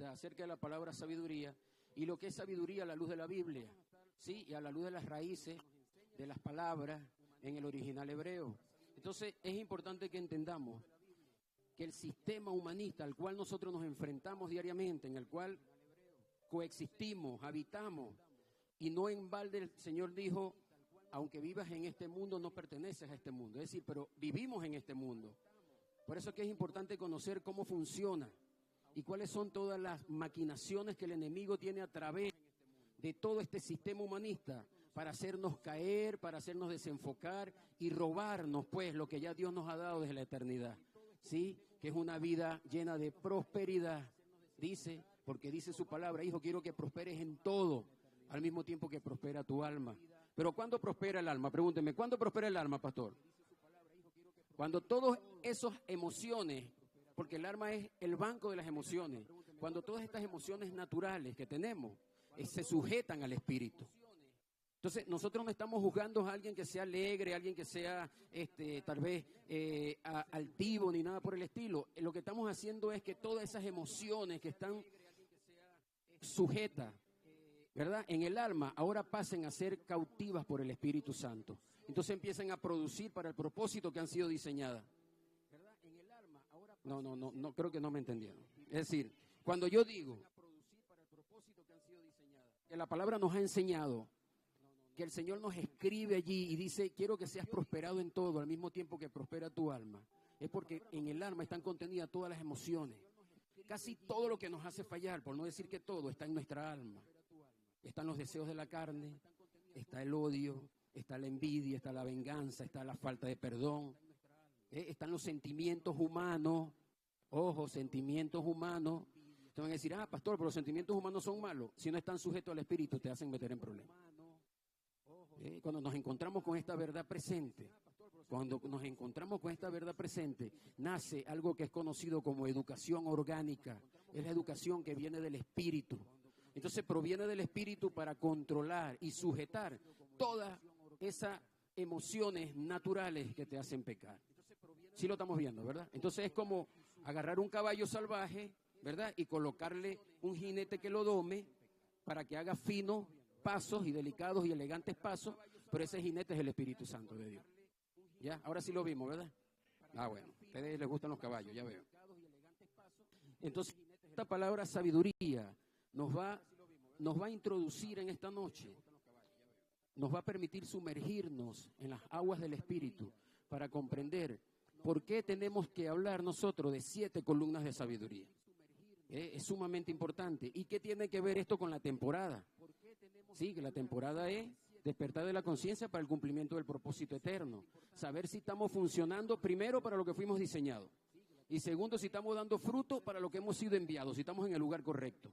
acerca de la palabra sabiduría y lo que es sabiduría a la luz de la Biblia, ¿sí? Y a la luz de las raíces de las palabras en el original hebreo. Entonces es importante que entendamos que el sistema humanista al cual nosotros nos enfrentamos diariamente, en el cual coexistimos, habitamos, y no en balde el Señor dijo, aunque vivas en este mundo, no perteneces a este mundo. Es decir, pero vivimos en este mundo. Por eso es que es importante conocer cómo funciona y cuáles son todas las maquinaciones que el enemigo tiene a través de todo este sistema humanista para hacernos caer, para hacernos desenfocar y robarnos, pues, lo que ya Dios nos ha dado desde la eternidad. ¿Sí? Que es una vida llena de prosperidad, dice, porque dice su palabra, hijo, quiero que prosperes en todo, al mismo tiempo que prospera tu alma. Pero ¿cuándo prospera el alma? Pregúnteme, ¿cuándo prospera el alma, pastor? Cuando todas esas emociones, porque el alma es el banco de las emociones, cuando todas estas emociones naturales que tenemos se sujetan al espíritu. Entonces, nosotros no estamos juzgando a alguien que sea alegre, a alguien que sea tal vez altivo ni nada por el estilo. Lo que estamos haciendo es que todas esas emociones que están sujetas, ¿verdad?, en el alma, ahora pasen a ser cautivas por el Espíritu Santo. Entonces empiezan a producir para el propósito que han sido diseñadas. No, creo que no me entendieron. Es decir, cuando yo digo que la palabra nos ha enseñado que el Señor nos escribe allí y dice, quiero que seas prosperado en todo, al mismo tiempo que prospera tu alma, es porque en el alma están contenidas todas las emociones. Casi todo lo que nos hace fallar, por no decir que todo, está en nuestra alma. Están los deseos de la carne, está el odio, está la envidia, está la venganza, está la falta de perdón, están los sentimientos humanos. Ojo, sentimientos humanos. Te van a decir, pastor, pero los sentimientos humanos son malos. Si no están sujetos al Espíritu, te hacen meter en problemas. Cuando nos encontramos con esta verdad presente, nace algo que es conocido como educación orgánica. Es la educación que viene del Espíritu. Entonces proviene del Espíritu para controlar y sujetar todas esas emociones naturales que te hacen pecar. Sí lo estamos viendo, ¿verdad? Entonces es como agarrar un caballo salvaje, ¿verdad?, y colocarle un jinete que lo dome para que haga finos pasos y delicados y elegantes pasos, pero ese jinete es el Espíritu Santo de Dios. ¿Ya? Ahora sí lo vimos, ¿verdad? Bueno, a ustedes les gustan los caballos, ya veo. Entonces, esta palabra sabiduría nos va a introducir en esta noche, nos va a permitir sumergirnos en las aguas del Espíritu para comprender por qué tenemos que hablar nosotros de 7 columnas de sabiduría. Es sumamente importante. ¿Y qué tiene que ver esto con la temporada? Sí, que la temporada es despertar de la conciencia para el cumplimiento del propósito eterno. Saber si estamos funcionando, primero, para lo que fuimos diseñados. Y segundo, si estamos dando fruto para lo que hemos sido enviados, si estamos en el lugar correcto.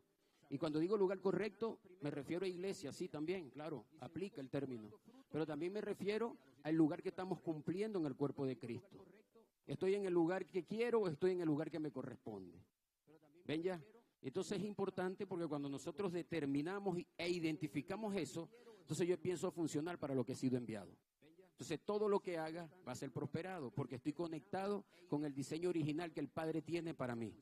Y cuando digo lugar correcto, me refiero a iglesia, sí, también, claro, aplica el término. Pero también me refiero al lugar que estamos cumpliendo en el cuerpo de Cristo. ¿Estoy en el lugar que quiero o estoy en el lugar que me corresponde? ¿Ven ya? Entonces es importante porque cuando nosotros determinamos e identificamos eso, entonces yo empiezo a funcionar para lo que he sido enviado. Entonces todo lo que haga va a ser prosperado porque estoy conectado con el diseño original que el Padre tiene para mí,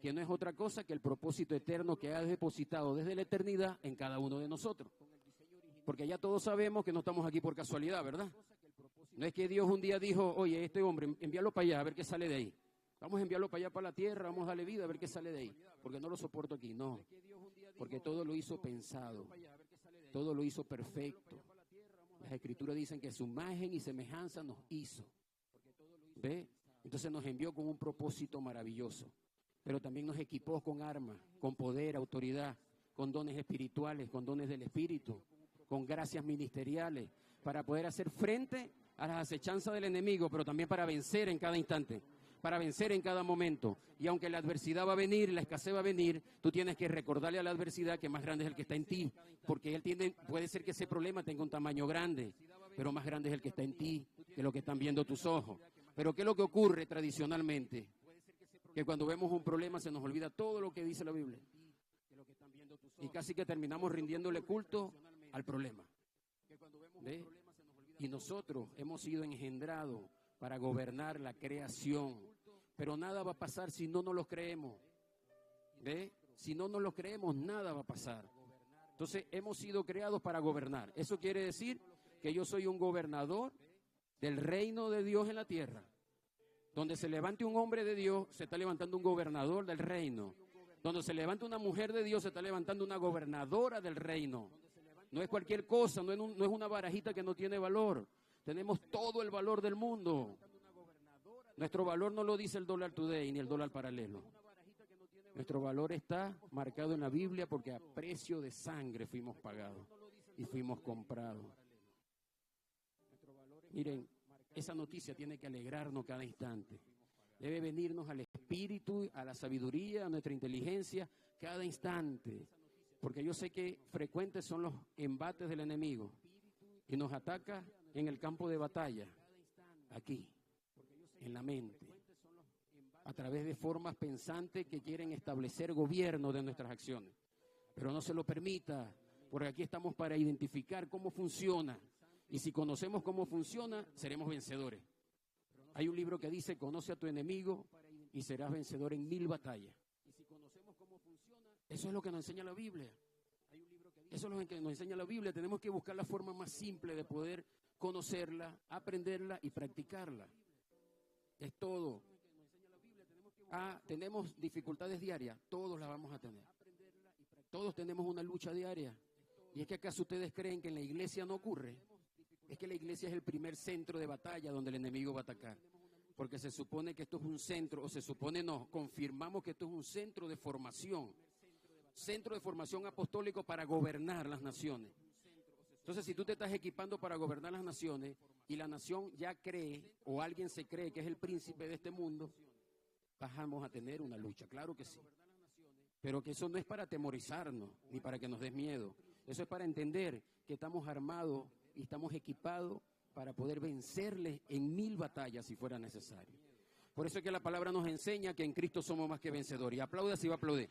que no es otra cosa que el propósito eterno que ha depositado desde la eternidad en cada uno de nosotros. Porque ya todos sabemos que no estamos aquí por casualidad, ¿verdad? No es que Dios un día dijo, oye, este hombre, envíalo para allá a ver qué sale de ahí. Vamos a enviarlo para allá, para la tierra, vamos a darle vida a ver qué sale de ahí. Porque no lo soporto aquí, no. Porque todo lo hizo pensado, todo lo hizo perfecto. Las Escrituras dicen que su imagen y semejanza nos hizo. ¿Ve? Entonces nos envió con un propósito maravilloso. Pero también nos equipó con armas, con poder, autoridad, con dones espirituales, con dones del Espíritu, con gracias ministeriales, para poder hacer frente a las acechanzas del enemigo, pero también para vencer en cada instante, para vencer en cada momento. Y aunque la adversidad va a venir, la escasez va a venir, tú tienes que recordarle a la adversidad que más grande es el que está en ti, porque puede ser que ese problema tenga un tamaño grande, pero más grande es el que está en ti que lo que están viendo tus ojos. Pero ¿qué es lo que ocurre tradicionalmente? Que cuando vemos un problema se nos olvida todo lo que dice la Biblia. Y casi que terminamos rindiéndole culto al problema. ¿Ve? Y nosotros hemos sido engendrados para gobernar la creación. Pero nada va a pasar si no nos lo creemos. ¿Ve? Si no nos lo creemos, nada va a pasar. Entonces, hemos sido creados para gobernar. Eso quiere decir que yo soy un gobernador del reino de Dios en la tierra. Donde se levante un hombre de Dios, se está levantando un gobernador del reino. Donde se levante una mujer de Dios, se está levantando una gobernadora del reino. No es cualquier cosa, no es una barajita que no tiene valor. Tenemos todo el valor del mundo. Nuestro valor no lo dice el dólar today ni el dólar paralelo. Nuestro valor está marcado en la Biblia porque a precio de sangre fuimos pagados y fuimos comprados. Miren, esa noticia tiene que alegrarnos cada instante. Debe venirnos al espíritu, a la sabiduría, a nuestra inteligencia cada instante. Porque yo sé que frecuentes son los embates del enemigo y nos ataca en el campo de batalla, aquí, en la mente, a través de formas pensantes que quieren establecer gobierno de nuestras acciones. Pero no se lo permita, porque aquí estamos para identificar cómo funciona. Y si conocemos cómo funciona, seremos vencedores. Hay un libro que dice, conoce a tu enemigo y serás vencedor en 1000 batallas. Eso es lo que nos enseña la Biblia. Eso es lo que nos enseña la Biblia. Tenemos que buscar la forma más simple de poder conocerla, aprenderla y practicarla. Es todo. ¿Tenemos dificultades diarias? Todos las vamos a tener. Todos tenemos una lucha diaria. ¿Y es que acaso ustedes creen que en la iglesia no ocurre? Es que la iglesia es el primer centro de batalla donde el enemigo va a atacar. Porque se supone que esto es un centro, o se supone no, confirmamos que esto es un centro de formación apostólico para gobernar las naciones. Entonces, si tú te estás equipando para gobernar las naciones y la nación ya cree, o alguien se cree que es el príncipe de este mundo, vamos a tener una lucha, claro que sí. Pero que eso no es para atemorizarnos, ni para que nos des miedo. Eso es para entender que estamos armados y estamos equipados para poder vencerles en 1000 batallas si fuera necesario. Por eso es que la palabra nos enseña que en Cristo somos más que vencedores. Y aplauda si va a aplaudir.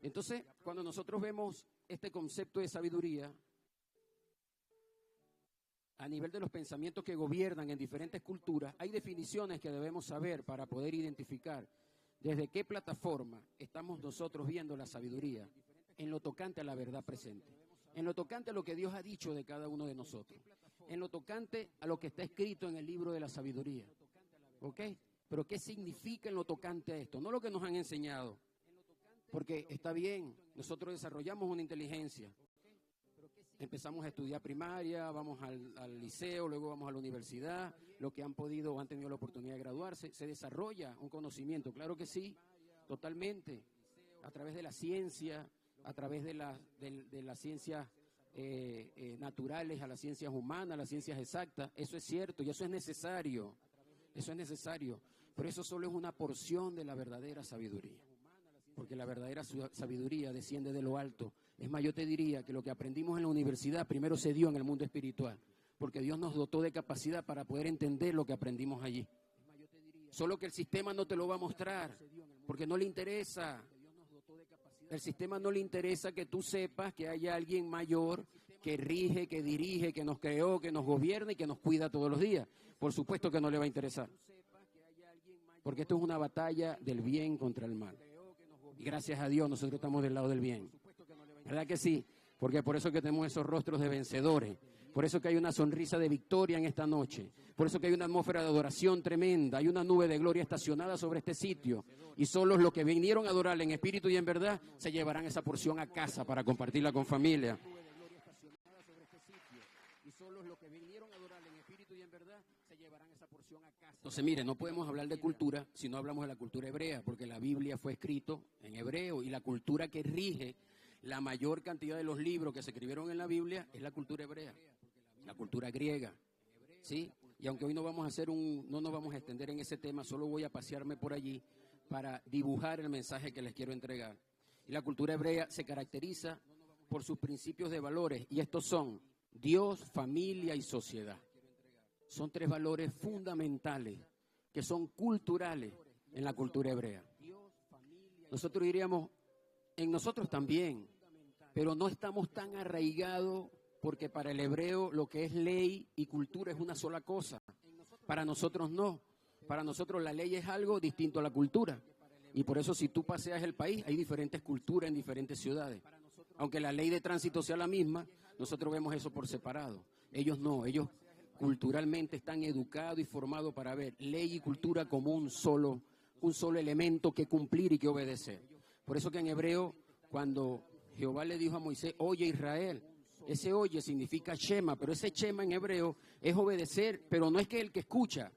Entonces, cuando nosotros vemos este concepto de sabiduría, a nivel de los pensamientos que gobiernan en diferentes culturas, hay definiciones que debemos saber para poder identificar desde qué plataforma estamos nosotros viendo la sabiduría en lo tocante a la verdad presente, en lo tocante a lo que Dios ha dicho de cada uno de nosotros, en lo tocante a lo que está escrito en el libro de la sabiduría. ¿Ok? Pero ¿qué significa en lo tocante a esto? No lo que nos han enseñado, porque está bien, nosotros desarrollamos una inteligencia. Empezamos a estudiar primaria, vamos al liceo, luego vamos a la universidad, los que han podido o han tenido la oportunidad de graduarse, se desarrolla un conocimiento, claro que sí, totalmente, a través de la ciencia, a través de las ciencias naturales, a las ciencias humanas, a las ciencias exactas, eso es cierto y eso es necesario, pero eso solo es una porción de la verdadera sabiduría. Porque la verdadera sabiduría desciende de lo alto. Es más, yo te diría que lo que aprendimos en la universidad primero se dio en el mundo espiritual, porque Dios nos dotó de capacidad para poder entender lo que aprendimos allí. Solo que el sistema no te lo va a mostrar, porque no le interesa. El sistema no le interesa que tú sepas que hay alguien mayor que rige, que dirige, que nos creó, que nos gobierna y que nos cuida todos los días. Por supuesto que no le va a interesar, porque esto es una batalla del bien contra el mal. Y gracias a Dios nosotros estamos del lado del bien. ¿Verdad que sí? Porque por eso que tenemos esos rostros de vencedores. Por eso que hay una sonrisa de victoria en esta noche. Por eso que hay una atmósfera de adoración tremenda. Hay una nube de gloria estacionada sobre este sitio. Y solo los que vinieron a adorar en espíritu y en verdad se llevarán esa porción a casa para compartirla con familia. Entonces, mire, no podemos hablar de cultura si no hablamos de la cultura hebrea, porque la Biblia fue escrito en hebreo y la cultura que rige la mayor cantidad de los libros que se escribieron en la Biblia es la cultura hebrea, la cultura griega, ¿sí? Y aunque hoy no nos vamos a extender en ese tema, solo voy a pasearme por allí para dibujar el mensaje que les quiero entregar. Y la cultura hebrea se caracteriza por sus principios de valores, y estos son Dios, familia y sociedad. Son 3 valores fundamentales que son culturales en la cultura hebrea. Nosotros diríamos, en nosotros también, pero no estamos tan arraigados porque para el hebreo lo que es ley y cultura es una sola cosa. Para nosotros no. Para nosotros la ley es algo distinto a la cultura. Y por eso si tú paseas el país, hay diferentes culturas en diferentes ciudades. Aunque la ley de tránsito sea la misma, nosotros vemos eso por separado. Ellos no, ellos culturalmente están educados y formados para ver ley y cultura como un solo elemento que cumplir y que obedecer. Por eso que en hebreo, cuando Jehová le dijo a Moisés, oye Israel, ese oye significa shema, pero ese shema en hebreo es obedecer, pero no es que el que escucha,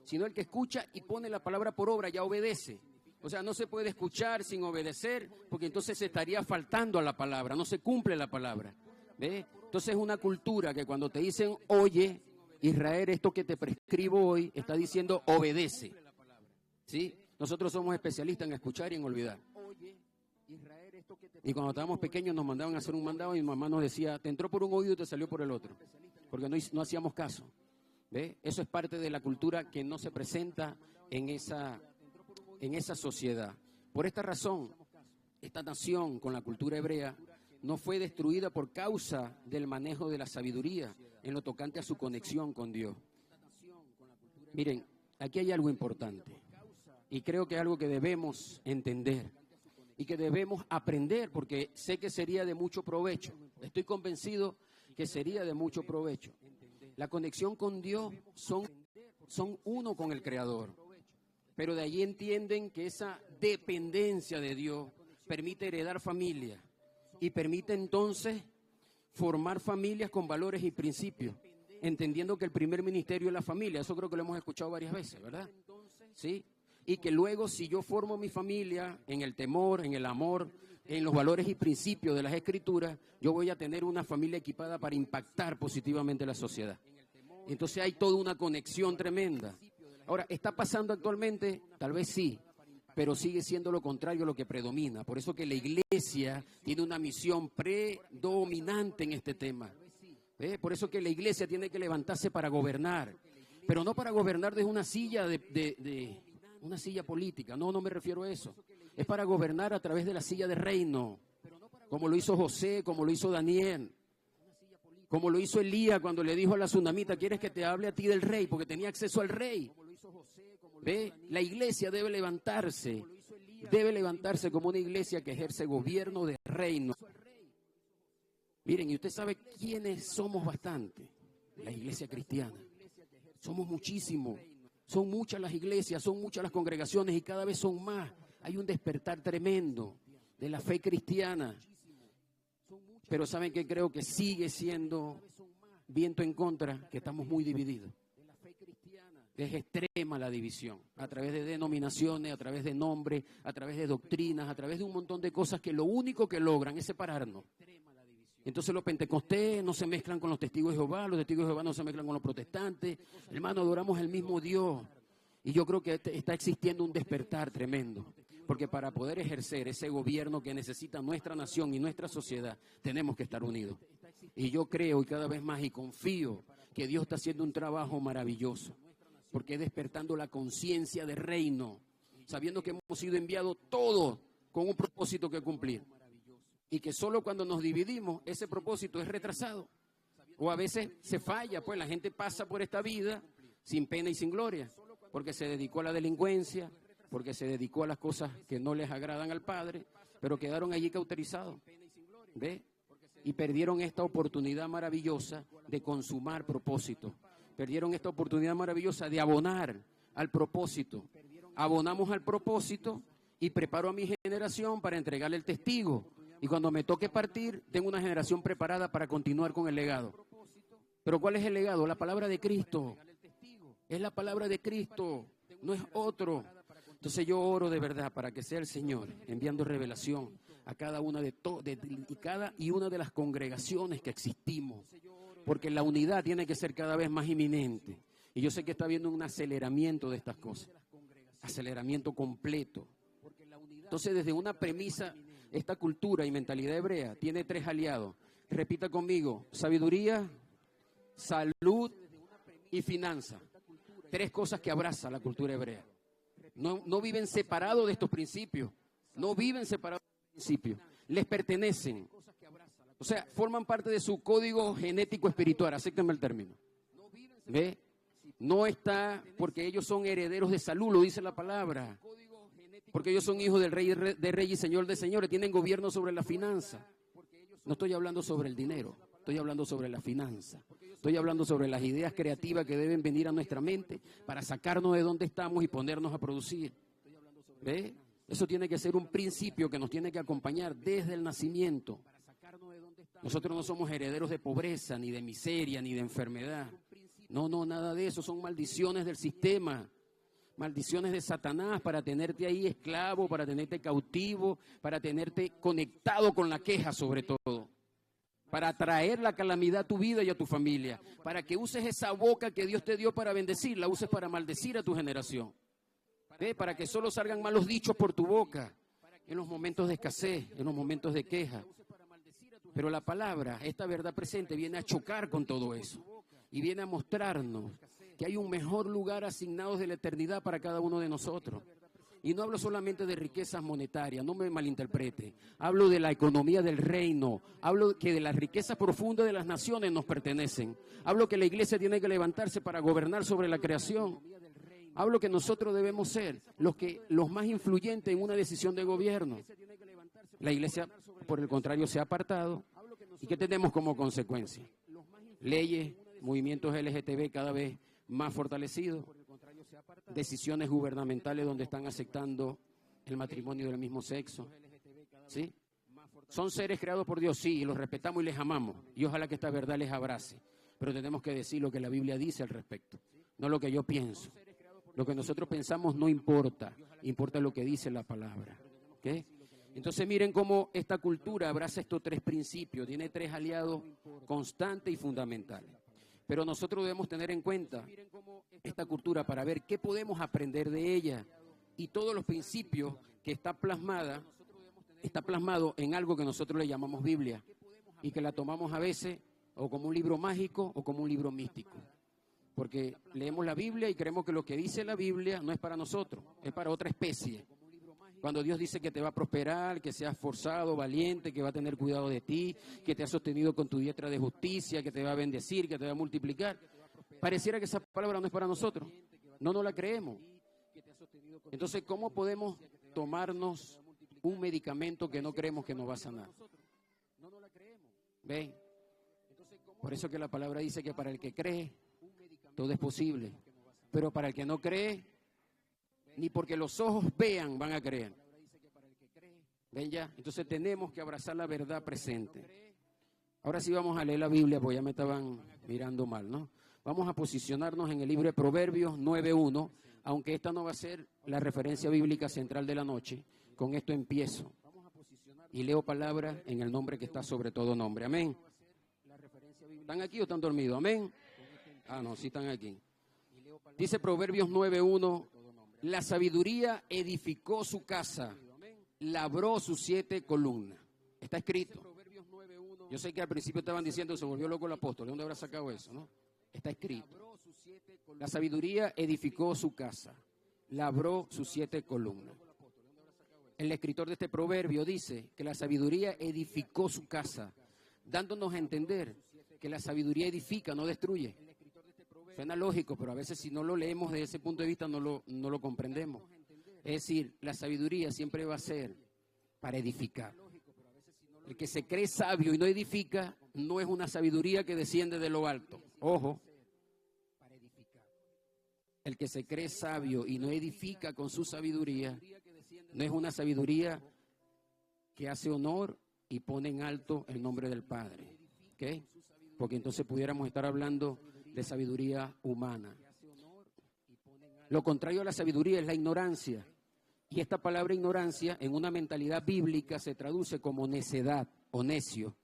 sino el que escucha y pone la palabra por obra ya obedece. O sea, no se puede escuchar sin obedecer, porque entonces se estaría faltando a la palabra, no se cumple la palabra. ¿Ve? Entonces es una cultura que cuando te dicen, oye, Israel, esto que te prescribo hoy, está diciendo, obedece. ¿Sí? Nosotros somos especialistas en escuchar y en olvidar. Y cuando estábamos pequeños nos mandaban a hacer un mandado y mi mamá nos decía, te entró por un oído y te salió por el otro, porque no hacíamos caso. ¿Ve? Eso es parte de la cultura que no se presenta en esa sociedad. Por esta razón, esta nación con la cultura hebrea no fue destruida por causa del manejo de la sabiduría en lo tocante a su conexión con Dios. Miren, aquí hay algo importante y creo que es algo que debemos entender y que debemos aprender, porque sé que sería de mucho provecho. Estoy convencido que sería de mucho provecho. La conexión con Dios son uno con el Creador, pero de allí entienden que esa dependencia de Dios permite heredar familia y permite entonces formar familias con valores y principios, entendiendo que el primer ministerio es la familia. Eso creo que lo hemos escuchado varias veces, ¿verdad? ¿Sí? Y que luego si yo formo mi familia en el temor, en el amor, en los valores y principios de las Escrituras, yo voy a tener una familia equipada para impactar positivamente la sociedad. Entonces hay toda una conexión tremenda. Ahora, ¿está pasando actualmente? Tal vez sí, pero sigue siendo lo contrario a lo que predomina. Por eso que la iglesia tiene una misión predominante en este tema. Por eso que la iglesia tiene que levantarse para gobernar, pero no para gobernar desde una silla una silla política. No me refiero a eso. Es para gobernar a través de la silla de reino, como lo hizo José, como lo hizo Daniel, como lo hizo Elías cuando le dijo a la tsunamita, ¿quieres que te hable a ti del rey? Porque tenía acceso al rey. ¿Ve? La iglesia debe levantarse como una iglesia que ejerce gobierno de reino. Miren, y usted sabe quiénes somos bastante, la iglesia cristiana. Somos muchísimos, son muchas las iglesias, son muchas las congregaciones y cada vez son más. Hay un despertar tremendo de la fe cristiana. Pero ¿saben qué? Creo que sigue siendo viento en contra, que estamos muy divididos. Es extrema la división, a través de denominaciones, a través de nombres, a través de doctrinas, a través de un montón de cosas que lo único que logran es separarnos. Entonces los pentecostés no se mezclan con los testigos de Jehová, los testigos de Jehová no se mezclan con los protestantes. Hermano, adoramos el mismo Dios. Y yo creo que está existiendo un despertar tremendo, porque para poder ejercer ese gobierno que necesita nuestra nación y nuestra sociedad, tenemos que estar unidos. Y yo creo y cada vez más y confío que Dios está haciendo un trabajo maravilloso, porque es despertando la conciencia de reino, sabiendo que hemos sido enviados todos con un propósito que cumplir. Y que solo cuando nos dividimos, ese propósito es retrasado. O a veces se falla, pues la gente pasa por esta vida sin pena y sin gloria, porque se dedicó a la delincuencia, porque se dedicó a las cosas que no les agradan al Padre, pero quedaron allí cauterizados. ¿Ve? Y perdieron esta oportunidad maravillosa de consumar propósito. Perdieron esta oportunidad maravillosa de abonar al propósito. Abonamos al propósito y preparo a mi generación para entregarle el testigo. Y cuando me toque partir, tengo una generación preparada para continuar con el legado. Pero ¿cuál es el legado? La palabra de Cristo. Es la palabra de Cristo, no es otro. Entonces yo oro de verdad para que sea el Señor enviando revelación a cada una cada y una de las congregaciones que existimos. Porque la unidad tiene que ser cada vez más inminente. Y yo sé que está habiendo un aceleramiento de estas cosas. Aceleramiento completo. Entonces, desde una premisa, esta cultura y mentalidad hebrea tiene 3 aliados. Repita conmigo: sabiduría, salud y finanza. 3 cosas que abraza la cultura hebrea. No viven separados de estos principios. No viven separados de estos principios. Les pertenecen. O sea, forman parte de su código genético espiritual. Acéptenme el término. ¿Ve? No está porque ellos son herederos de salud, lo dice la palabra. Porque ellos son hijos del rey de reyes y señor de señores, tienen gobierno sobre la finanza. No estoy hablando sobre el dinero, estoy hablando sobre la finanza. Estoy hablando sobre las ideas creativas que deben venir a nuestra mente para sacarnos de donde estamos y ponernos a producir. ¿Ve? Eso tiene que ser un principio que nos tiene que acompañar desde el nacimiento. Nosotros no somos herederos de pobreza, ni de miseria, ni de enfermedad. No, nada de eso. Son maldiciones del sistema. Maldiciones de Satanás para tenerte ahí esclavo, para tenerte cautivo, para tenerte conectado con la queja sobre todo. Para traer la calamidad a tu vida y a tu familia. Para que uses esa boca que Dios te dio para bendecir, la uses para maldecir a tu generación. ¿Ve? Para que solo salgan malos dichos por tu boca en los momentos de escasez, en los momentos de queja. Pero la palabra, esta verdad presente, viene a chocar con todo eso. Y viene a mostrarnos que hay un mejor lugar asignado de la eternidad para cada uno de nosotros. Y no hablo solamente de riquezas monetarias, no me malinterprete. Hablo de la economía del reino. Hablo que de las riquezas profundas de las naciones nos pertenecen. Hablo que la iglesia tiene que levantarse para gobernar sobre la creación. Hablo que nosotros debemos ser los más influyentes en una decisión de gobierno. La iglesia, por el contrario, se ha apartado. ¿Y qué tenemos como consecuencia? Leyes, movimientos LGTB cada vez más fortalecidos, decisiones gubernamentales donde están aceptando el matrimonio del mismo sexo. ¿Sí? Son seres creados por Dios, sí, y los respetamos y les amamos. Y ojalá que esta verdad les abrace. Pero tenemos que decir lo que la Biblia dice al respecto, no lo que yo pienso. Lo que nosotros pensamos no importa, importa lo que dice la palabra. ¿Okay? Entonces miren cómo esta cultura abraza estos tres principios, tiene tres aliados constantes y fundamentales. Pero nosotros debemos tener en cuenta esta cultura para ver qué podemos aprender de ella y todos los principios que está plasmado en algo que nosotros le llamamos Biblia y que la tomamos a veces o como un libro mágico o como un libro místico. Porque leemos la Biblia y creemos que lo que dice la Biblia no es para nosotros, es para otra especie. Cuando Dios dice que te va a prosperar, que seas forzado, valiente, que va a tener cuidado de ti, que te ha sostenido con tu diestra de justicia, que te va a bendecir, que te va a multiplicar, pareciera que esa palabra no es para nosotros. No la creemos. Entonces, ¿cómo podemos tomarnos un medicamento que no creemos que nos va a sanar? ¿Ven? Por eso que la palabra dice que para el que cree, todo es posible. Pero para el que no cree, ni porque los ojos vean van a creer. ¿Ven ya? Entonces tenemos que abrazar la verdad presente. Ahora sí vamos a leer la Biblia, porque ya me estaban mirando mal, ¿no? Vamos a posicionarnos en el libro de Proverbios 9:1, aunque esta no va a ser la referencia bíblica central de la noche. Con esto empiezo. Y leo palabra en el nombre que está sobre todo nombre. Amén. ¿Están aquí o están dormidos? Amén. Ah, no, sí están aquí. Dice Proverbios 9:1, la sabiduría edificó su casa, labró sus 7 columnas. Está escrito. Yo sé que al principio estaban diciendo, se volvió loco el apóstol. ¿De dónde habrá sacado eso, no? Está escrito. La sabiduría edificó su casa, labró sus 7 columnas. El escritor de este proverbio dice que la sabiduría edificó su casa, dándonos a entender que la sabiduría edifica, no destruye. Suena lógico, pero a veces si no lo leemos desde ese punto de vista no lo comprendemos. Es decir, la sabiduría siempre va a ser para edificar. El que se cree sabio y no edifica, no es una sabiduría que desciende de lo alto. Ojo. El que se cree sabio y no edifica con su sabiduría, no es una sabiduría que hace honor y pone en alto el nombre del Padre. ¿Okay? Porque entonces pudiéramos estar hablando de sabiduría humana. Lo contrario a la sabiduría es la ignorancia. Y esta palabra ignorancia en una mentalidad bíblica se traduce como necedad o necio.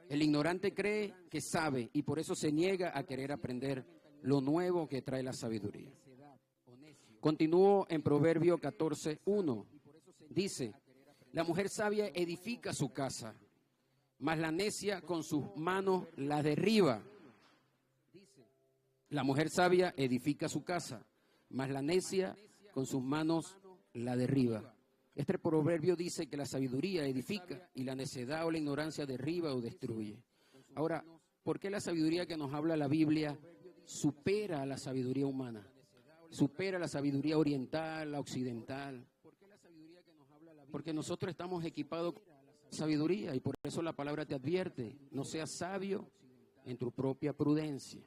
El ignorante cree que sabe y por eso se niega a querer aprender lo nuevo que trae la sabiduría. Continúo en Proverbio 14:1. Dice, la mujer sabia edifica su casa, mas la necia con sus manos la derriba. La mujer sabia edifica su casa, mas la necia con sus manos la derriba. Este proverbio dice que la sabiduría edifica y la necedad o la ignorancia derriba o destruye. Ahora, ¿por qué la sabiduría que nos habla la Biblia supera a la sabiduría humana, supera la sabiduría oriental, la occidental. Porque nosotros estamos equipados con sabiduría y por eso la palabra te advierte, no seas sabio en tu propia prudencia.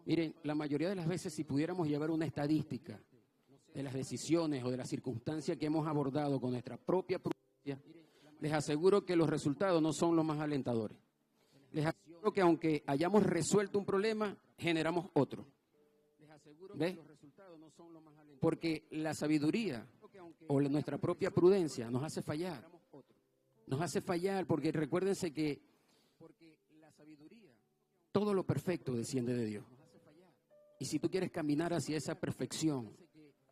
Miren, la mayoría de las veces si pudiéramos llevar una estadística de las decisiones o de las circunstancias que hemos abordado con nuestra propia prudencia, les aseguro que los resultados no son los más alentadores. Les aseguro que aunque hayamos resuelto un problema, generamos otro. ¿Ve? Porque la sabiduría o nuestra propia prudencia nos hace fallar. Nos hace fallar porque recuérdense que todo lo perfecto desciende de Dios. Y si tú quieres caminar hacia esa perfección,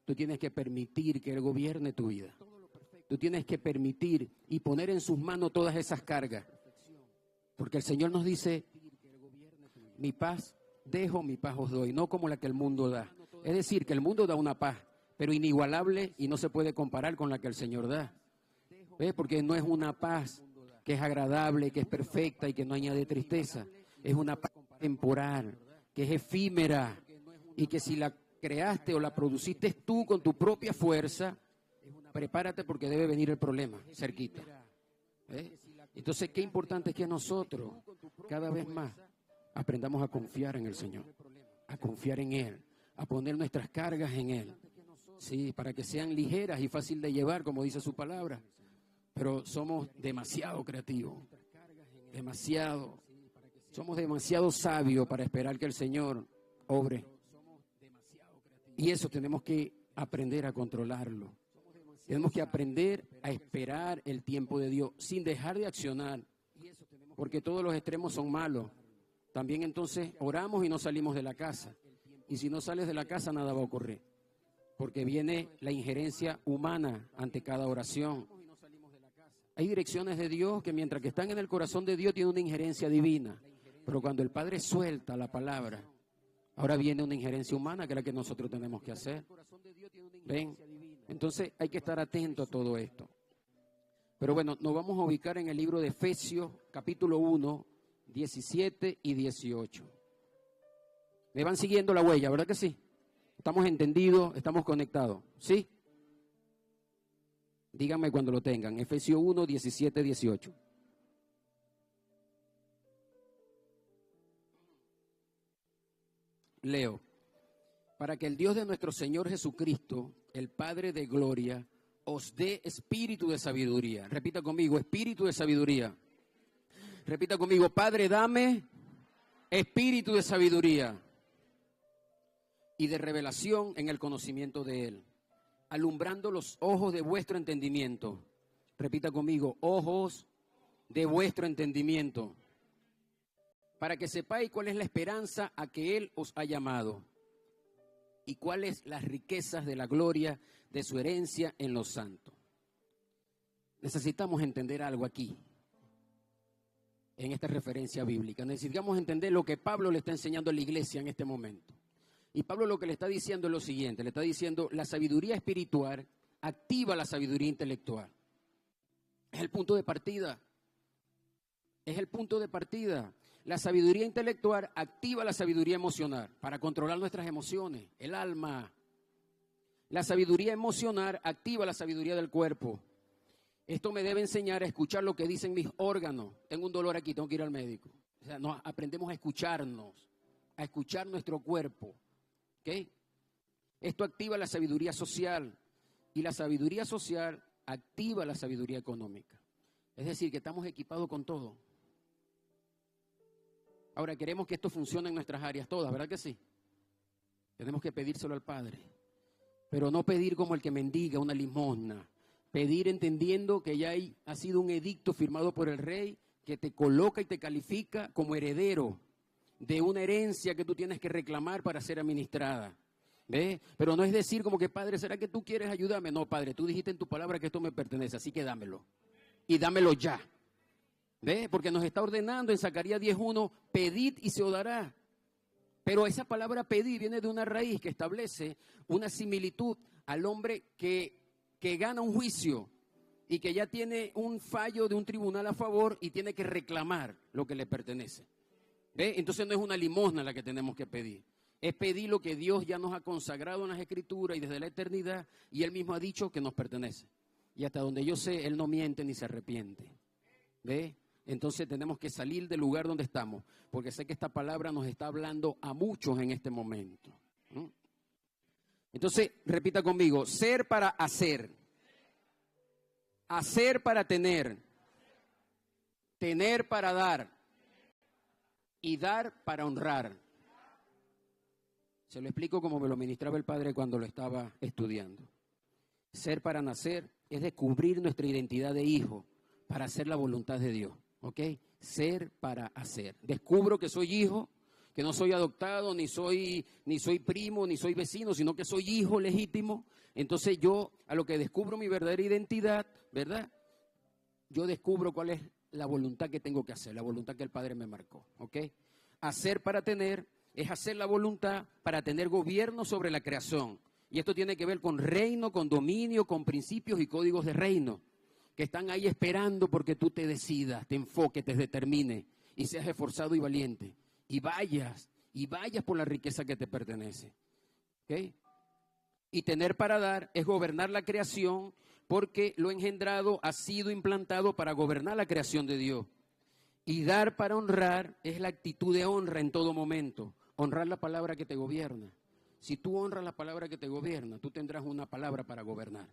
tú tienes que permitir que Él gobierne tu vida. Tú tienes que permitir y poner en sus manos todas esas cargas. Porque el Señor nos dice, mi paz dejo, mi paz os doy, no como la que el mundo da. Es decir, que el mundo da una paz, pero inigualable y no se puede comparar con la que el Señor da. ¿Ves? Porque no es una paz que es agradable, que es perfecta y que no añade tristeza. Es una paz temporal, que es efímera y que si la creaste o la produciste tú con tu propia fuerza, prepárate porque debe venir el problema cerquita. Entonces, qué importante es que nosotros cada vez más aprendamos a confiar en el Señor, a confiar en Él, a poner nuestras cargas en Él. Sí, para que sean ligeras y fácil de llevar, como dice su palabra. Pero somos demasiado creativos, somos demasiado sabios para esperar que el Señor obre. Y eso tenemos que aprender a controlarlo. Tenemos que aprender a esperar el tiempo de Dios sin dejar de accionar, porque todos los extremos son malos. También entonces oramos y no salimos de la casa. Y si no sales de la casa, nada va a ocurrir. Porque viene la injerencia humana ante cada oración. Hay direcciones de Dios que mientras que están en el corazón de Dios tienen una injerencia divina. Pero cuando el Padre suelta la palabra, ahora viene una injerencia humana que es la que nosotros tenemos que hacer. ¿Ven? Entonces hay que estar atento a todo esto. Pero bueno, nos vamos a ubicar en el libro de Efesios, capítulo 1, 17 y 18. ¿Me van siguiendo la huella, verdad que sí? ¿Estamos entendidos? ¿Estamos conectados? ¿Sí? Díganme cuando lo tengan. Efesios 1, 17, 18. Leo. Para que el Dios de nuestro Señor Jesucristo, el Padre de gloria, os dé espíritu de sabiduría. Repita conmigo, espíritu de sabiduría. Repita conmigo, Padre, dame espíritu de sabiduría y de revelación en el conocimiento de Él, alumbrando los ojos de vuestro entendimiento. Repita conmigo, ojos de vuestro entendimiento, para que sepáis cuál es la esperanza a que Él os ha llamado y cuáles las riquezas de la gloria de su herencia en los santos. Necesitamos entender algo aquí, en esta referencia bíblica. Necesitamos entender lo que Pablo le está enseñando a la iglesia en este momento. Y Pablo lo que le está diciendo es lo siguiente, le está diciendo, la sabiduría espiritual activa la sabiduría intelectual. Es el punto de partida. Es el punto de partida. La sabiduría intelectual activa la sabiduría emocional para controlar nuestras emociones, el alma. La sabiduría emocional activa la sabiduría del cuerpo. Esto me debe enseñar a escuchar lo que dicen mis órganos. Tengo un dolor aquí, tengo que ir al médico. O sea, nos aprendemos a escucharnos, a escuchar nuestro cuerpo. ¿Okay? Esto activa la sabiduría social y la sabiduría social activa la sabiduría económica. Es decir, que estamos equipados con todo. Ahora, queremos que esto funcione en nuestras áreas todas, ¿verdad que sí? Tenemos que pedírselo al Padre. Pero no pedir como el que mendiga una limosna. Pedir entendiendo que ya ha sido un edicto firmado por el rey que te coloca y te califica como heredero de una herencia que tú tienes que reclamar para ser administrada. ¿Ves? Pero no es decir como que, Padre, ¿será que tú quieres ayudarme? No, Padre, tú dijiste en tu palabra que esto me pertenece, así que dámelo. Y dámelo ya. ¿Ves? Porque nos está ordenando en Zacarías 10:1, pedid y se os dará. Pero esa palabra pedir viene de una raíz que establece una similitud al hombre que gana un juicio y que ya tiene un fallo de un tribunal a favor y tiene que reclamar lo que le pertenece. ¿Ve? Entonces no es una limosna la que tenemos que pedir. Es pedir lo que Dios ya nos ha consagrado en las Escrituras y desde la eternidad, y Él mismo ha dicho que nos pertenece. Y hasta donde yo sé, Él no miente ni se arrepiente. ¿Ve? Entonces tenemos que salir del lugar donde estamos, porque sé que esta palabra nos está hablando a muchos en este momento. ¿Mm? Entonces, repita conmigo: ser para hacer, hacer para tener, tener para dar y dar para honrar. Se lo explico como me lo ministraba el Padre cuando lo estaba estudiando. Ser para nacer es descubrir nuestra identidad de hijo para hacer la voluntad de Dios, ¿ok? Ser para hacer. Descubro que soy hijo, que no soy adoptado, ni soy primo, ni soy vecino, sino que soy hijo legítimo. Entonces yo, a lo que descubro mi verdadera identidad, ¿verdad? Yo descubro cuál es la voluntad que tengo que hacer, la voluntad que el Padre me marcó, ¿ok? Hacer para tener es hacer la voluntad para tener gobierno sobre la creación. Y esto tiene que ver con reino, con dominio, con principios y códigos de reino, que están ahí esperando porque tú te decidas, te enfoques, te determines y seas esforzado y valiente. Y vayas por la riqueza que te pertenece. ¿Okay? Y tener para dar es gobernar la creación, porque lo engendrado ha sido implantado para gobernar la creación de Dios. Y dar para honrar es la actitud de honra en todo momento. Honrar la palabra que te gobierna. Si tú honras la palabra que te gobierna, tú tendrás una palabra para gobernar.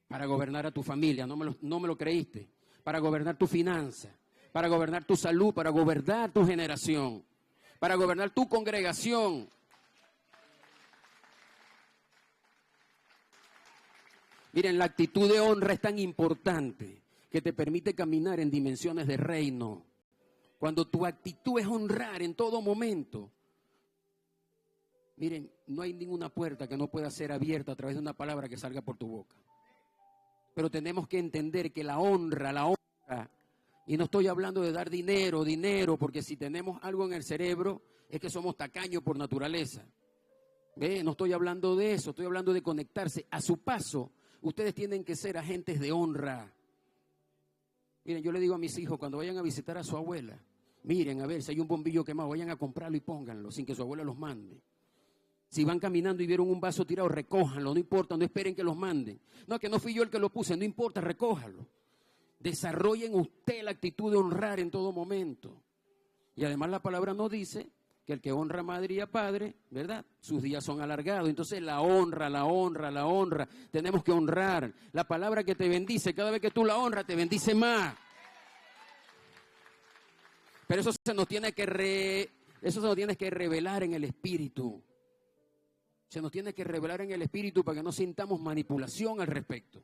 Para gobernar a tu familia, no me lo creíste. Para gobernar tu finanza, para gobernar tu salud, para gobernar tu generación, para gobernar tu congregación. Miren, la actitud de honra es tan importante que te permite caminar en dimensiones de reino. Cuando tu actitud es honrar en todo momento, miren, no hay ninguna puerta que no pueda ser abierta a través de una palabra que salga por tu boca. Pero tenemos que entender que la honra, y no estoy hablando de dar dinero, porque si tenemos algo en el cerebro es que somos tacaños por naturaleza. ¿Ve? No estoy hablando de eso, estoy hablando de conectarse. A su paso, ustedes tienen que ser agentes de honra. Miren, yo le digo a mis hijos, cuando vayan a visitar a su abuela, miren, a ver, si hay un bombillo quemado, vayan a comprarlo y pónganlo, sin que su abuela los mande. Si van caminando y vieron un vaso tirado, recójanlo, no importa, no esperen que los manden. No, que no fui yo el que lo puse, no importa, recójanlo. Desarrollen usted la actitud de honrar en todo momento. Y además la palabra nos dice que el que honra a madre y a padre, ¿verdad? Sus días son alargados. Entonces la honra. Tenemos que honrar. La palabra que te bendice, cada vez que tú la honras, te bendice más. Pero eso se nos tiene que revelar en el Espíritu. Se nos tiene que revelar en el Espíritu para que no sintamos manipulación al respecto.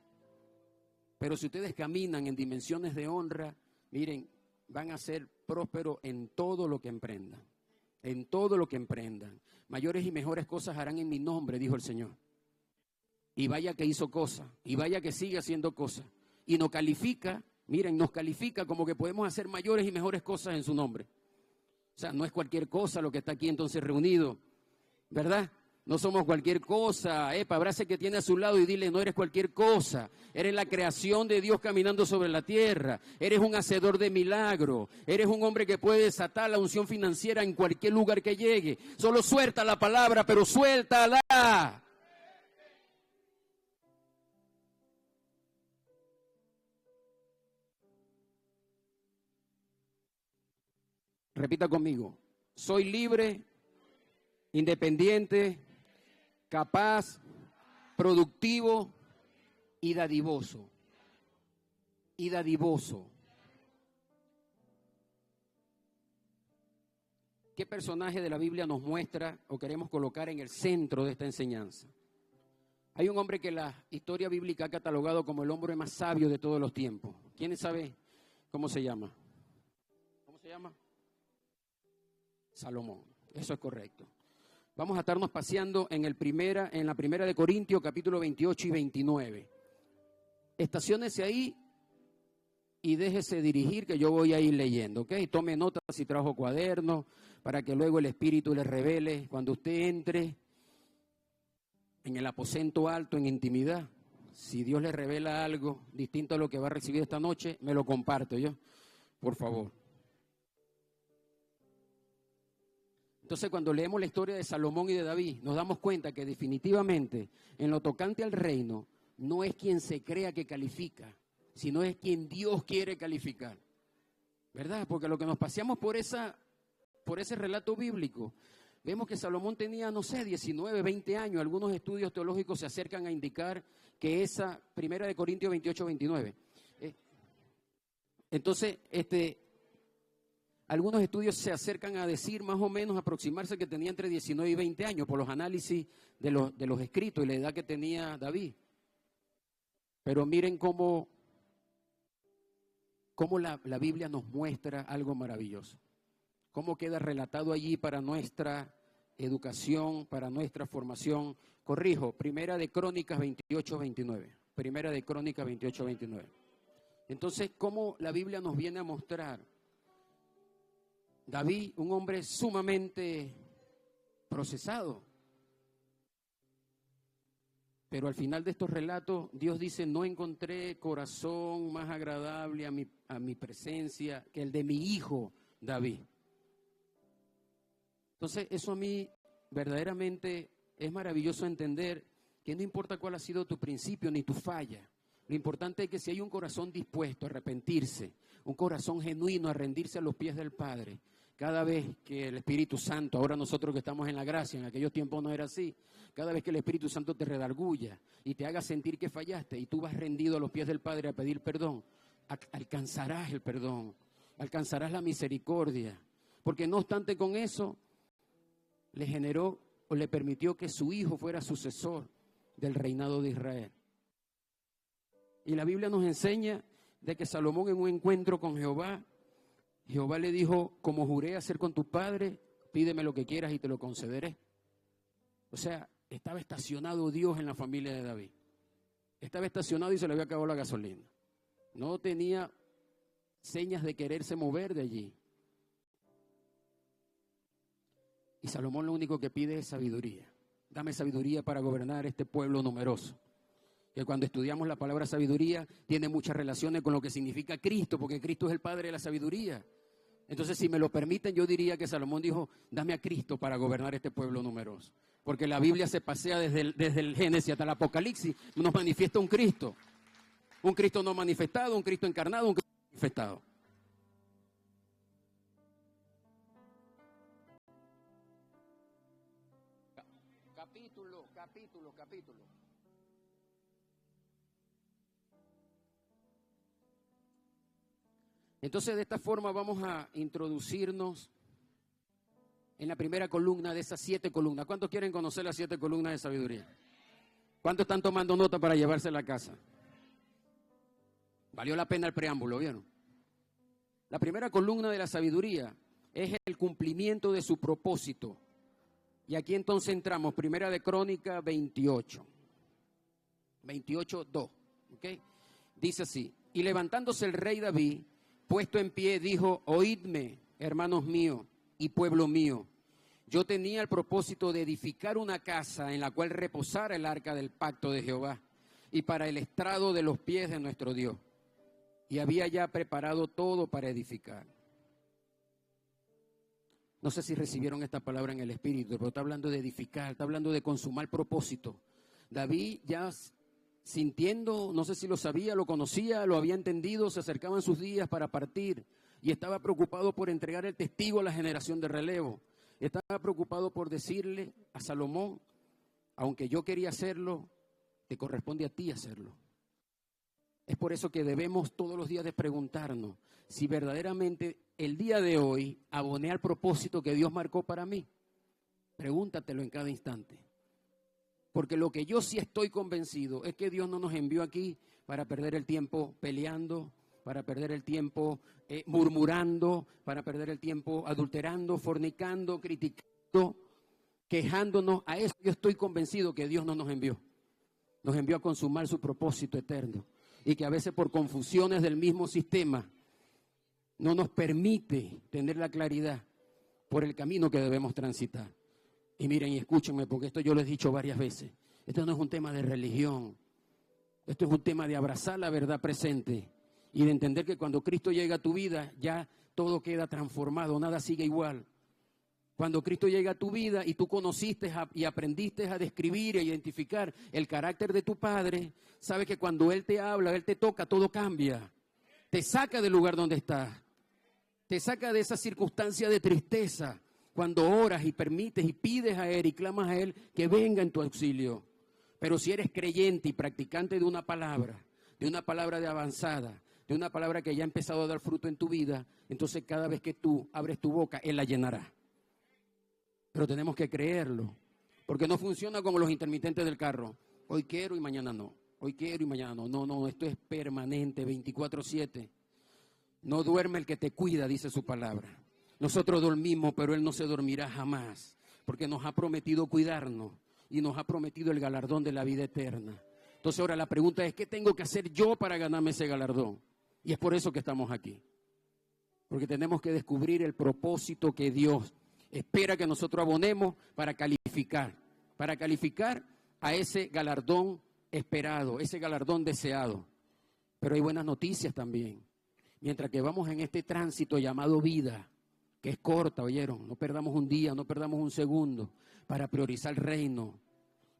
Pero si ustedes caminan en dimensiones de honra, miren, van a ser prósperos en todo lo que emprendan. En todo lo que emprendan. Mayores y mejores cosas harán en mi nombre, dijo el Señor. Y vaya que hizo cosas, y vaya que sigue haciendo cosas. Y nos califica, miren, nos califica como que podemos hacer mayores y mejores cosas en su nombre. O sea, no es cualquier cosa lo que está aquí entonces reunido, ¿verdad? No somos cualquier cosa. Abrace que tiene a su lado y dile, no eres cualquier cosa. Eres la creación de Dios caminando sobre la tierra. Eres un hacedor de milagros. Eres un hombre que puede desatar la unción financiera en cualquier lugar que llegue. Solo suelta la palabra, pero suéltala. Repita conmigo. Soy libre, independiente, capaz, productivo y dadivoso. Y dadivoso. ¿Qué personaje de la Biblia nos muestra o queremos colocar en el centro de esta enseñanza? Hay un hombre que la historia bíblica ha catalogado como el hombre más sabio de todos los tiempos. ¿Quién sabe cómo se llama? ¿Cómo se llama? Salomón. Eso es correcto. Vamos a estarnos paseando en la primera de Corintios, capítulo 28 y 29. Estaciónese ahí y déjese dirigir que yo voy a ir leyendo, ¿ok? Tome notas si trajo cuadernos para que luego el Espíritu le revele cuando usted entre en el aposento alto, en intimidad. Si Dios le revela algo distinto a lo que va a recibir esta noche, me lo comparto yo, por favor. Entonces, cuando leemos la historia de Salomón y de David, nos damos cuenta que definitivamente, en lo tocante al reino, no es quien se crea que califica, sino es quien Dios quiere calificar. ¿Verdad? Porque lo que nos paseamos por ese relato bíblico, vemos que Salomón tenía, no sé, 19, 20 años. Algunos estudios teológicos se acercan a indicar que esa, 1 Corintios 28, 29. Entonces, algunos estudios se acercan a decir más o menos, aproximarse que tenía entre 19 y 20 años por los análisis de los escritos y la edad que tenía David. Pero miren cómo la Biblia nos muestra algo maravilloso. Cómo queda relatado allí para nuestra educación, para nuestra formación. Corrijo, Primera de Crónicas 28, 29. Primera de Crónicas 28, 29. Entonces, cómo la Biblia nos viene a mostrar. David, un hombre sumamente procesado. Pero al final de estos relatos, Dios dice, no encontré corazón más agradable a mi presencia que el de mi hijo David. Entonces, eso a mí verdaderamente es maravilloso entender que no importa cuál ha sido tu principio ni tu falla. Lo importante es que si hay un corazón dispuesto a arrepentirse, un corazón genuino a rendirse a los pies del Padre, cada vez que el Espíritu Santo, ahora nosotros que estamos en la gracia, en aquellos tiempos no era así, cada vez que el Espíritu Santo te redarguya y te haga sentir que fallaste y tú vas rendido a los pies del Padre a pedir perdón, alcanzarás el perdón, alcanzarás la misericordia, porque no obstante con eso, le generó o le permitió que su hijo fuera sucesor del reinado de Israel. Y la Biblia nos enseña de que Salomón en un encuentro con Jehová le dijo, como juré hacer con tu padre, pídeme lo que quieras y te lo concederé. O sea, estaba estacionado Dios en la familia de David. Estaba estacionado y se le había acabado la gasolina. No tenía señas de quererse mover de allí. Y Salomón lo único que pide es sabiduría. Dame sabiduría para gobernar este pueblo numeroso. Que cuando estudiamos la palabra sabiduría tiene muchas relaciones con lo que significa Cristo, porque Cristo es el Padre de la sabiduría. Entonces, si me lo permiten, yo diría que Salomón dijo, dame a Cristo para gobernar este pueblo numeroso. Porque la Biblia se pasea desde el Génesis hasta el Apocalipsis, nos manifiesta un Cristo no manifestado, un Cristo encarnado, un Cristo manifestado. Capítulo. Entonces, de esta forma vamos a introducirnos en la primera columna de esas 7 columnas. ¿Cuántos quieren conocer las 7 columnas de sabiduría? ¿Cuántos están tomando nota para llevarse a la casa? Valió la pena el preámbulo, ¿vieron? La primera columna de la sabiduría es el cumplimiento de su propósito. Y aquí entonces entramos, Primera de Crónicas 28, 2, ¿ok? Dice así, y levantándose el rey David, puesto en pie, dijo, oídme, hermanos míos y pueblo mío. Yo tenía el propósito de edificar una casa en la cual reposara el arca del pacto de Jehová y para el estrado de los pies de nuestro Dios. Y había ya preparado todo para edificar. No sé si recibieron esta palabra en el Espíritu, pero está hablando de edificar, está hablando de consumar propósito. David ya sintiendo, no sé si lo sabía, lo conocía, lo había entendido, se acercaban sus días para partir y estaba preocupado por entregar el testigo a la generación de relevo. Estaba preocupado por decirle a Salomón, aunque yo quería hacerlo, te corresponde a ti hacerlo. Es por eso que debemos todos los días de preguntarnos si verdaderamente el día de hoy aboné al propósito que Dios marcó para mí. Pregúntatelo en cada instante. Porque lo que yo sí estoy convencido es que Dios no nos envió aquí para perder el tiempo peleando, para perder el tiempo murmurando, para perder el tiempo adulterando, fornicando, criticando, quejándonos. A eso yo estoy convencido que Dios no nos envió. Nos envió a consumar su propósito eterno. Y que a veces por confusiones del mismo sistema no nos permite tener la claridad por el camino que debemos transitar. Y miren y escúchenme, porque esto yo lo he dicho varias veces. Esto no es un tema de religión. Esto es un tema de abrazar la verdad presente y de entender que cuando Cristo llega a tu vida ya todo queda transformado, nada sigue igual. Cuando Cristo llega a tu vida y tú conociste y aprendiste a describir e identificar el carácter de tu Padre, sabes que cuando Él te habla, Él te toca, todo cambia. Te saca del lugar donde estás. Te saca de esa circunstancia de tristeza. Cuando oras y permites y pides a Él y clamas a Él que venga en tu auxilio. Pero si eres creyente y practicante de una palabra de avanzada, de una palabra que ya ha empezado a dar fruto en tu vida, entonces cada vez que tú abres tu boca, Él la llenará. Pero tenemos que creerlo, porque no funciona como los intermitentes del carro. Hoy quiero y mañana no. Hoy quiero y mañana no. No, esto es permanente, 24/7. No duerme el que te cuida, dice su palabra. Nosotros dormimos, pero Él no se dormirá jamás, porque nos ha prometido cuidarnos y nos ha prometido el galardón de la vida eterna. Entonces ahora la pregunta es, ¿qué tengo que hacer yo para ganarme ese galardón? Y es por eso que estamos aquí. Porque tenemos que descubrir el propósito que Dios espera que nosotros abonemos para calificar a ese galardón esperado, ese galardón deseado. Pero hay buenas noticias también. Mientras que vamos en este tránsito llamado vida, que es corta, ¿oyeron? No perdamos un día, no perdamos un segundo para priorizar el reino.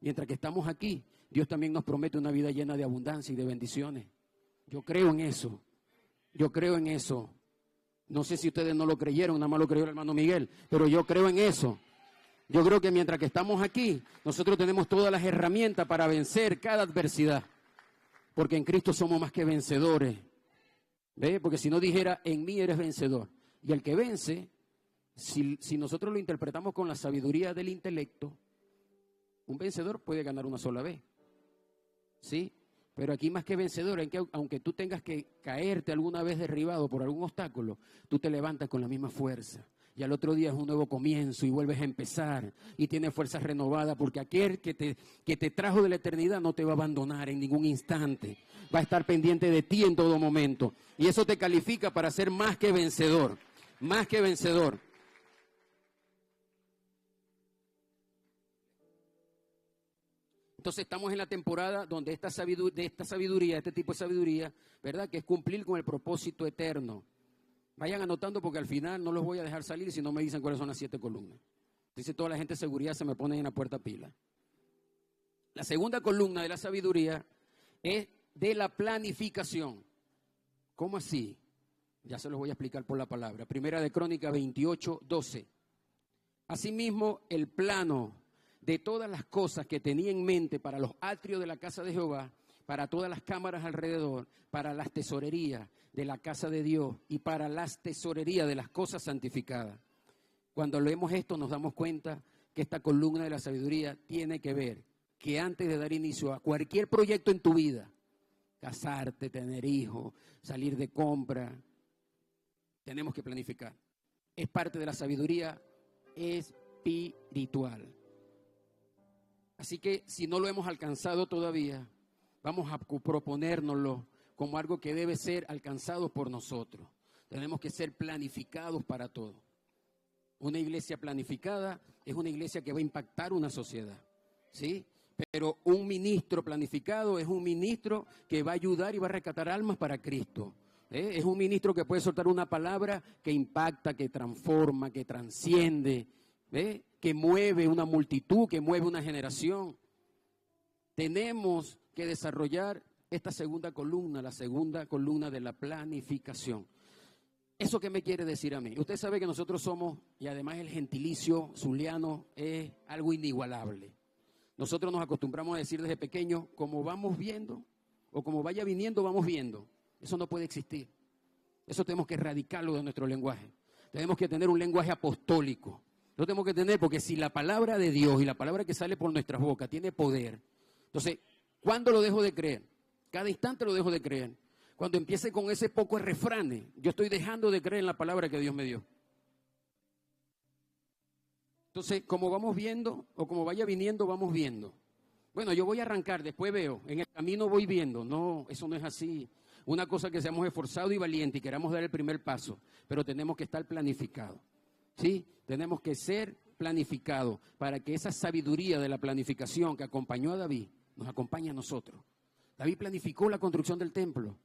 Mientras que estamos aquí, Dios también nos promete una vida llena de abundancia y de bendiciones. Yo creo en eso. Yo creo en eso. No sé si ustedes no lo creyeron, nada más lo creyó el hermano Miguel, pero yo creo en eso. Yo creo que mientras que estamos aquí, nosotros tenemos todas las herramientas para vencer cada adversidad. Porque en Cristo somos más que vencedores. ¿Ve? Porque si no dijera, en mí eres vencedor. Y el que vence, si nosotros lo interpretamos con la sabiduría del intelecto, un vencedor puede ganar una sola vez. ¿Sí? Pero aquí más que vencedor, en que aunque tú tengas que caerte alguna vez derribado por algún obstáculo, tú te levantas con la misma fuerza. Y al otro día es un nuevo comienzo y vuelves a empezar y tienes fuerzas renovadas porque aquel que te trajo de la eternidad no te va a abandonar en ningún instante. Va a estar pendiente de ti en todo momento. Y eso te califica para ser más que vencedor. Más que vencedor. Entonces estamos en la temporada donde esta sabiduría, este tipo de sabiduría, ¿verdad? Que es cumplir con el propósito eterno. Vayan anotando porque al final no los voy a dejar salir si no me dicen cuáles son las 7 columnas. Dice toda la gente de seguridad se me pone en la puerta pila. La segunda columna de la sabiduría es de la planificación. ¿Cómo así? Ya se los voy a explicar por la palabra. Primera de Crónicas 28:12. Asimismo, el plano de todas las cosas que tenía en mente para los atrios de la casa de Jehová, para todas las cámaras alrededor, para las tesorerías de la casa de Dios y para las tesorerías de las cosas santificadas. Cuando leemos esto nos damos cuenta que esta columna de la sabiduría tiene que ver que antes de dar inicio a cualquier proyecto en tu vida, casarte, tener hijos, salir de compra, tenemos que planificar. Es parte de la sabiduría espiritual. Así que si no lo hemos alcanzado todavía, vamos a proponérnoslo como algo que debe ser alcanzado por nosotros. Tenemos que ser planificados para todo. Una iglesia planificada es una iglesia que va a impactar una sociedad, ¿sí? Pero un ministro planificado es un ministro que va a ayudar y va a rescatar almas para Cristo. Es un ministro que puede soltar una palabra que impacta, que transforma, que trasciende, que mueve una multitud, que mueve una generación. Tenemos que desarrollar esta segunda columna, la segunda columna de la planificación. ¿Eso qué me quiere decir a mí? Usted sabe que nosotros somos, y además el gentilicio zuliano es algo inigualable. Nosotros nos acostumbramos a decir desde pequeños, como vamos viendo, o como vaya viniendo, vamos viendo. Eso no puede existir. Eso tenemos que erradicarlo de nuestro lenguaje. Tenemos que tener un lenguaje apostólico. Lo tenemos que tener porque si la palabra de Dios y la palabra que sale por nuestras bocas tiene poder, entonces, ¿cuándo lo dejo de creer? Cada instante lo dejo de creer. Cuando empiece con ese poco de refranes, yo estoy dejando de creer en la palabra que Dios me dio. Entonces, como vamos viendo, o como vaya viniendo, vamos viendo. Bueno, yo voy a arrancar, después veo, en el camino voy viendo. No, eso no es así. Una cosa que seamos esforzados y valientes y queramos dar el primer paso, pero tenemos que estar planificados. ¿Sí? Tenemos que ser planificados para que esa sabiduría de la planificación que acompañó a David nos acompañe a nosotros. David planificó la construcción del templo.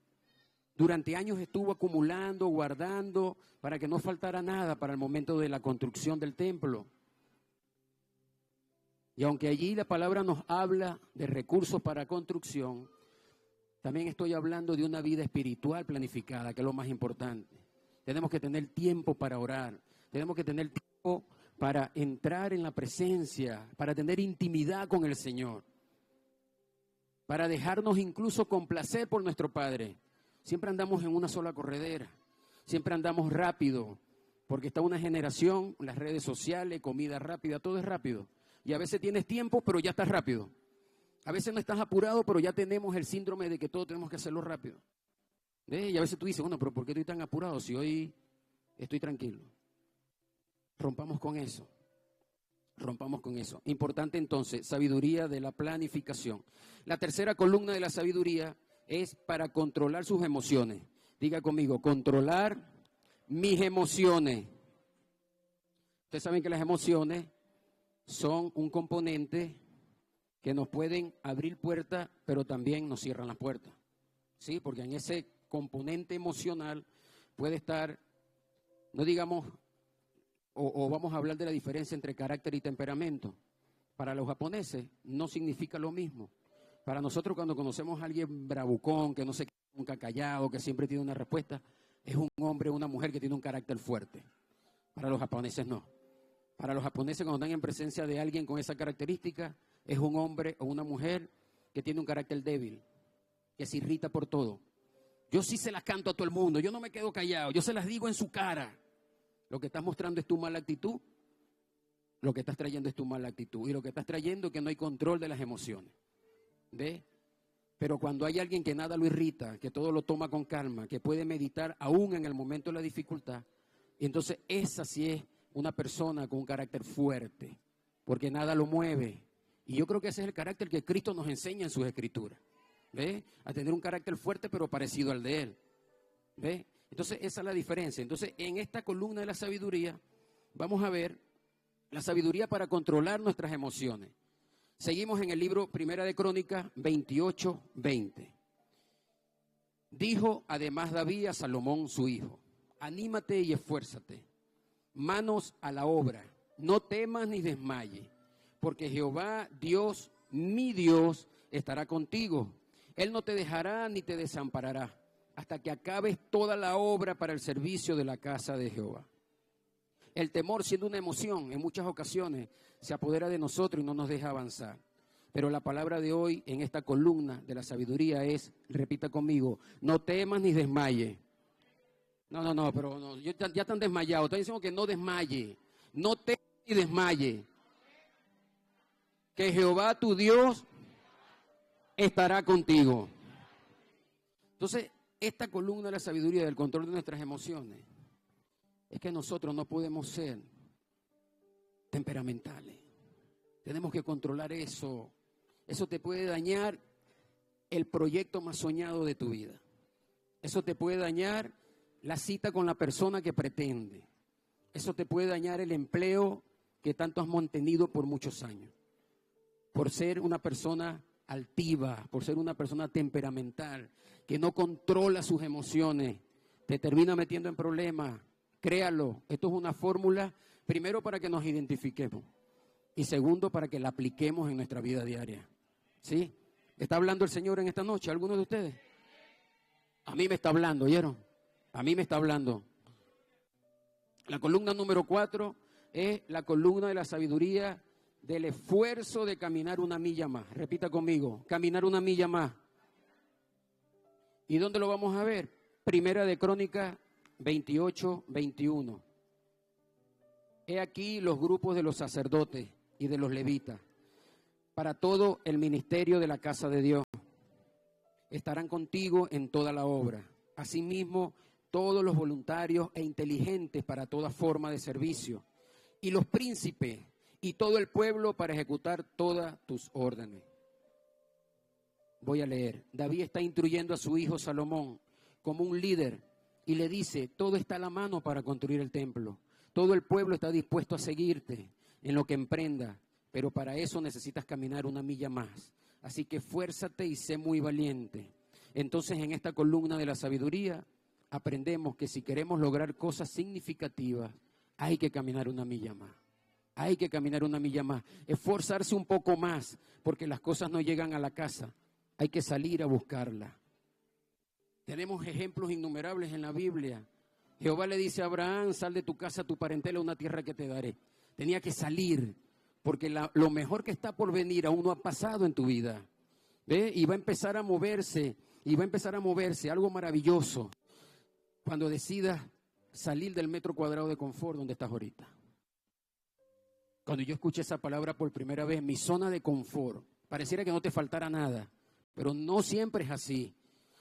Durante años estuvo acumulando, guardando, para que no faltara nada para el momento de la construcción del templo. Y aunque allí la palabra nos habla de recursos para construcción, también estoy hablando de una vida espiritual planificada, que es lo más importante. Tenemos que tener tiempo para orar, tenemos que tener tiempo para entrar en la presencia, para tener intimidad con el Señor, para dejarnos incluso complacer por nuestro Padre. Siempre andamos en una sola corredera, siempre andamos rápido, porque está una generación, las redes sociales, comida rápida, todo es rápido. Y a veces tienes tiempo, pero ya estás rápido. A veces no estás apurado, pero ya tenemos el síndrome de que todo tenemos que hacerlo rápido. Y a veces tú dices, bueno, pero ¿por qué estoy tan apurado si hoy estoy tranquilo? Rompamos con eso. Rompamos con eso. Importante entonces, sabiduría de la planificación. La tercera columna de la sabiduría es para controlar sus emociones. Diga conmigo, controlar mis emociones. Ustedes saben que las emociones son un componente que nos pueden abrir puertas, pero también nos cierran las puertas. ¿Sí? Porque en ese componente emocional puede estar, no digamos, o vamos a hablar de la diferencia entre carácter y temperamento. Para los japoneses no significa lo mismo. Para nosotros, cuando conocemos a alguien bravucón, que no se queda nunca callado, que siempre tiene una respuesta, es un hombre o una mujer que tiene un carácter fuerte. Para los japoneses no. Para los japoneses, cuando están en presencia de alguien con esa característica, es un hombre o una mujer que tiene un carácter débil, que se irrita por todo. Yo sí se las canto a todo el mundo, yo no me quedo callado, yo se las digo en su cara. Lo que estás mostrando es tu mala actitud, lo que estás trayendo es tu mala actitud. Y lo que estás trayendo es que no hay control de las emociones. ¿Ve? Pero cuando hay alguien que nada lo irrita, que todo lo toma con calma, que puede meditar aún en el momento de la dificultad, entonces esa sí es una persona con un carácter fuerte, porque nada lo mueve. Y yo creo que ese es el carácter que Cristo nos enseña en sus escrituras. ¿Ve? A tener un carácter fuerte pero parecido al de Él. ¿Ve? Entonces esa es la diferencia. Entonces en esta columna de la sabiduría vamos a ver la sabiduría para controlar nuestras emociones. Seguimos en el libro Primera de Crónicas 28:20. Dijo además David a Salomón su hijo: anímate y esfuérzate, manos a la obra, no temas ni desmayes, porque Jehová Dios, mi Dios, estará contigo. Él no te dejará ni te desamparará hasta que acabes toda la obra para el servicio de la casa de Jehová. El temor, siendo una emoción, en muchas ocasiones se apodera de nosotros y no nos deja avanzar. Pero la palabra de hoy en esta columna de la sabiduría es, repita conmigo, no temas ni desmayes. No, pero no, ya están desmayados. Están diciendo que no desmaye. No temas ni desmaye. Que Jehová tu Dios estará contigo. Entonces, esta columna de la sabiduría del control de nuestras emociones es que nosotros no podemos ser temperamentales. Tenemos que controlar eso. Eso te puede dañar el proyecto más soñado de tu vida. Eso te puede dañar la cita con la persona que pretende. Eso te puede dañar el empleo que tanto has mantenido por muchos años. Por ser una persona altiva, por ser una persona temperamental, que no controla sus emociones, te termina metiendo en problemas. Créalo, esto es una fórmula, primero para que nos identifiquemos y segundo para que la apliquemos en nuestra vida diaria. ¿Sí? ¿Está hablando el Señor en esta noche? ¿Alguno de ustedes? A mí me está hablando, ¿oyeron? A mí me está hablando. La columna número 4 es la columna de la sabiduría del esfuerzo de caminar una milla más. Repita conmigo, caminar una milla más. ¿Y dónde lo vamos a ver? Primera de Crónicas 28:21. He aquí los grupos de los sacerdotes y de los levitas para todo el ministerio de la casa de Dios. Estarán contigo en toda la obra. Asimismo, todos los voluntarios e inteligentes para toda forma de servicio, y los príncipes y todo el pueblo para ejecutar todas tus órdenes. Voy a leer. David está instruyendo a su hijo Salomón como un líder y le dice, todo está a la mano para construir el templo. Todo el pueblo está dispuesto a seguirte en lo que emprenda, pero para eso necesitas caminar una milla más. Así que esfuérzate y sé muy valiente. Entonces, en esta columna de la sabiduría, aprendemos que si queremos lograr cosas significativas, hay que caminar una milla más. Hay que caminar una milla más, esforzarse un poco más, porque las cosas no llegan a la casa. Hay que salir a buscarlas. Tenemos ejemplos innumerables en la Biblia. Jehová le dice a Abraham, sal de tu casa, tu parentela, a una tierra que te daré. Tenía que salir, porque lo mejor que está por venir aún no ha pasado en tu vida. ¿Ve? Y va a empezar a moverse, algo maravilloso, cuando decidas salir del metro cuadrado de confort donde estás ahorita. Cuando yo escuché esa palabra por primera vez, mi zona de confort, pareciera que no te faltara nada, pero no siempre es así.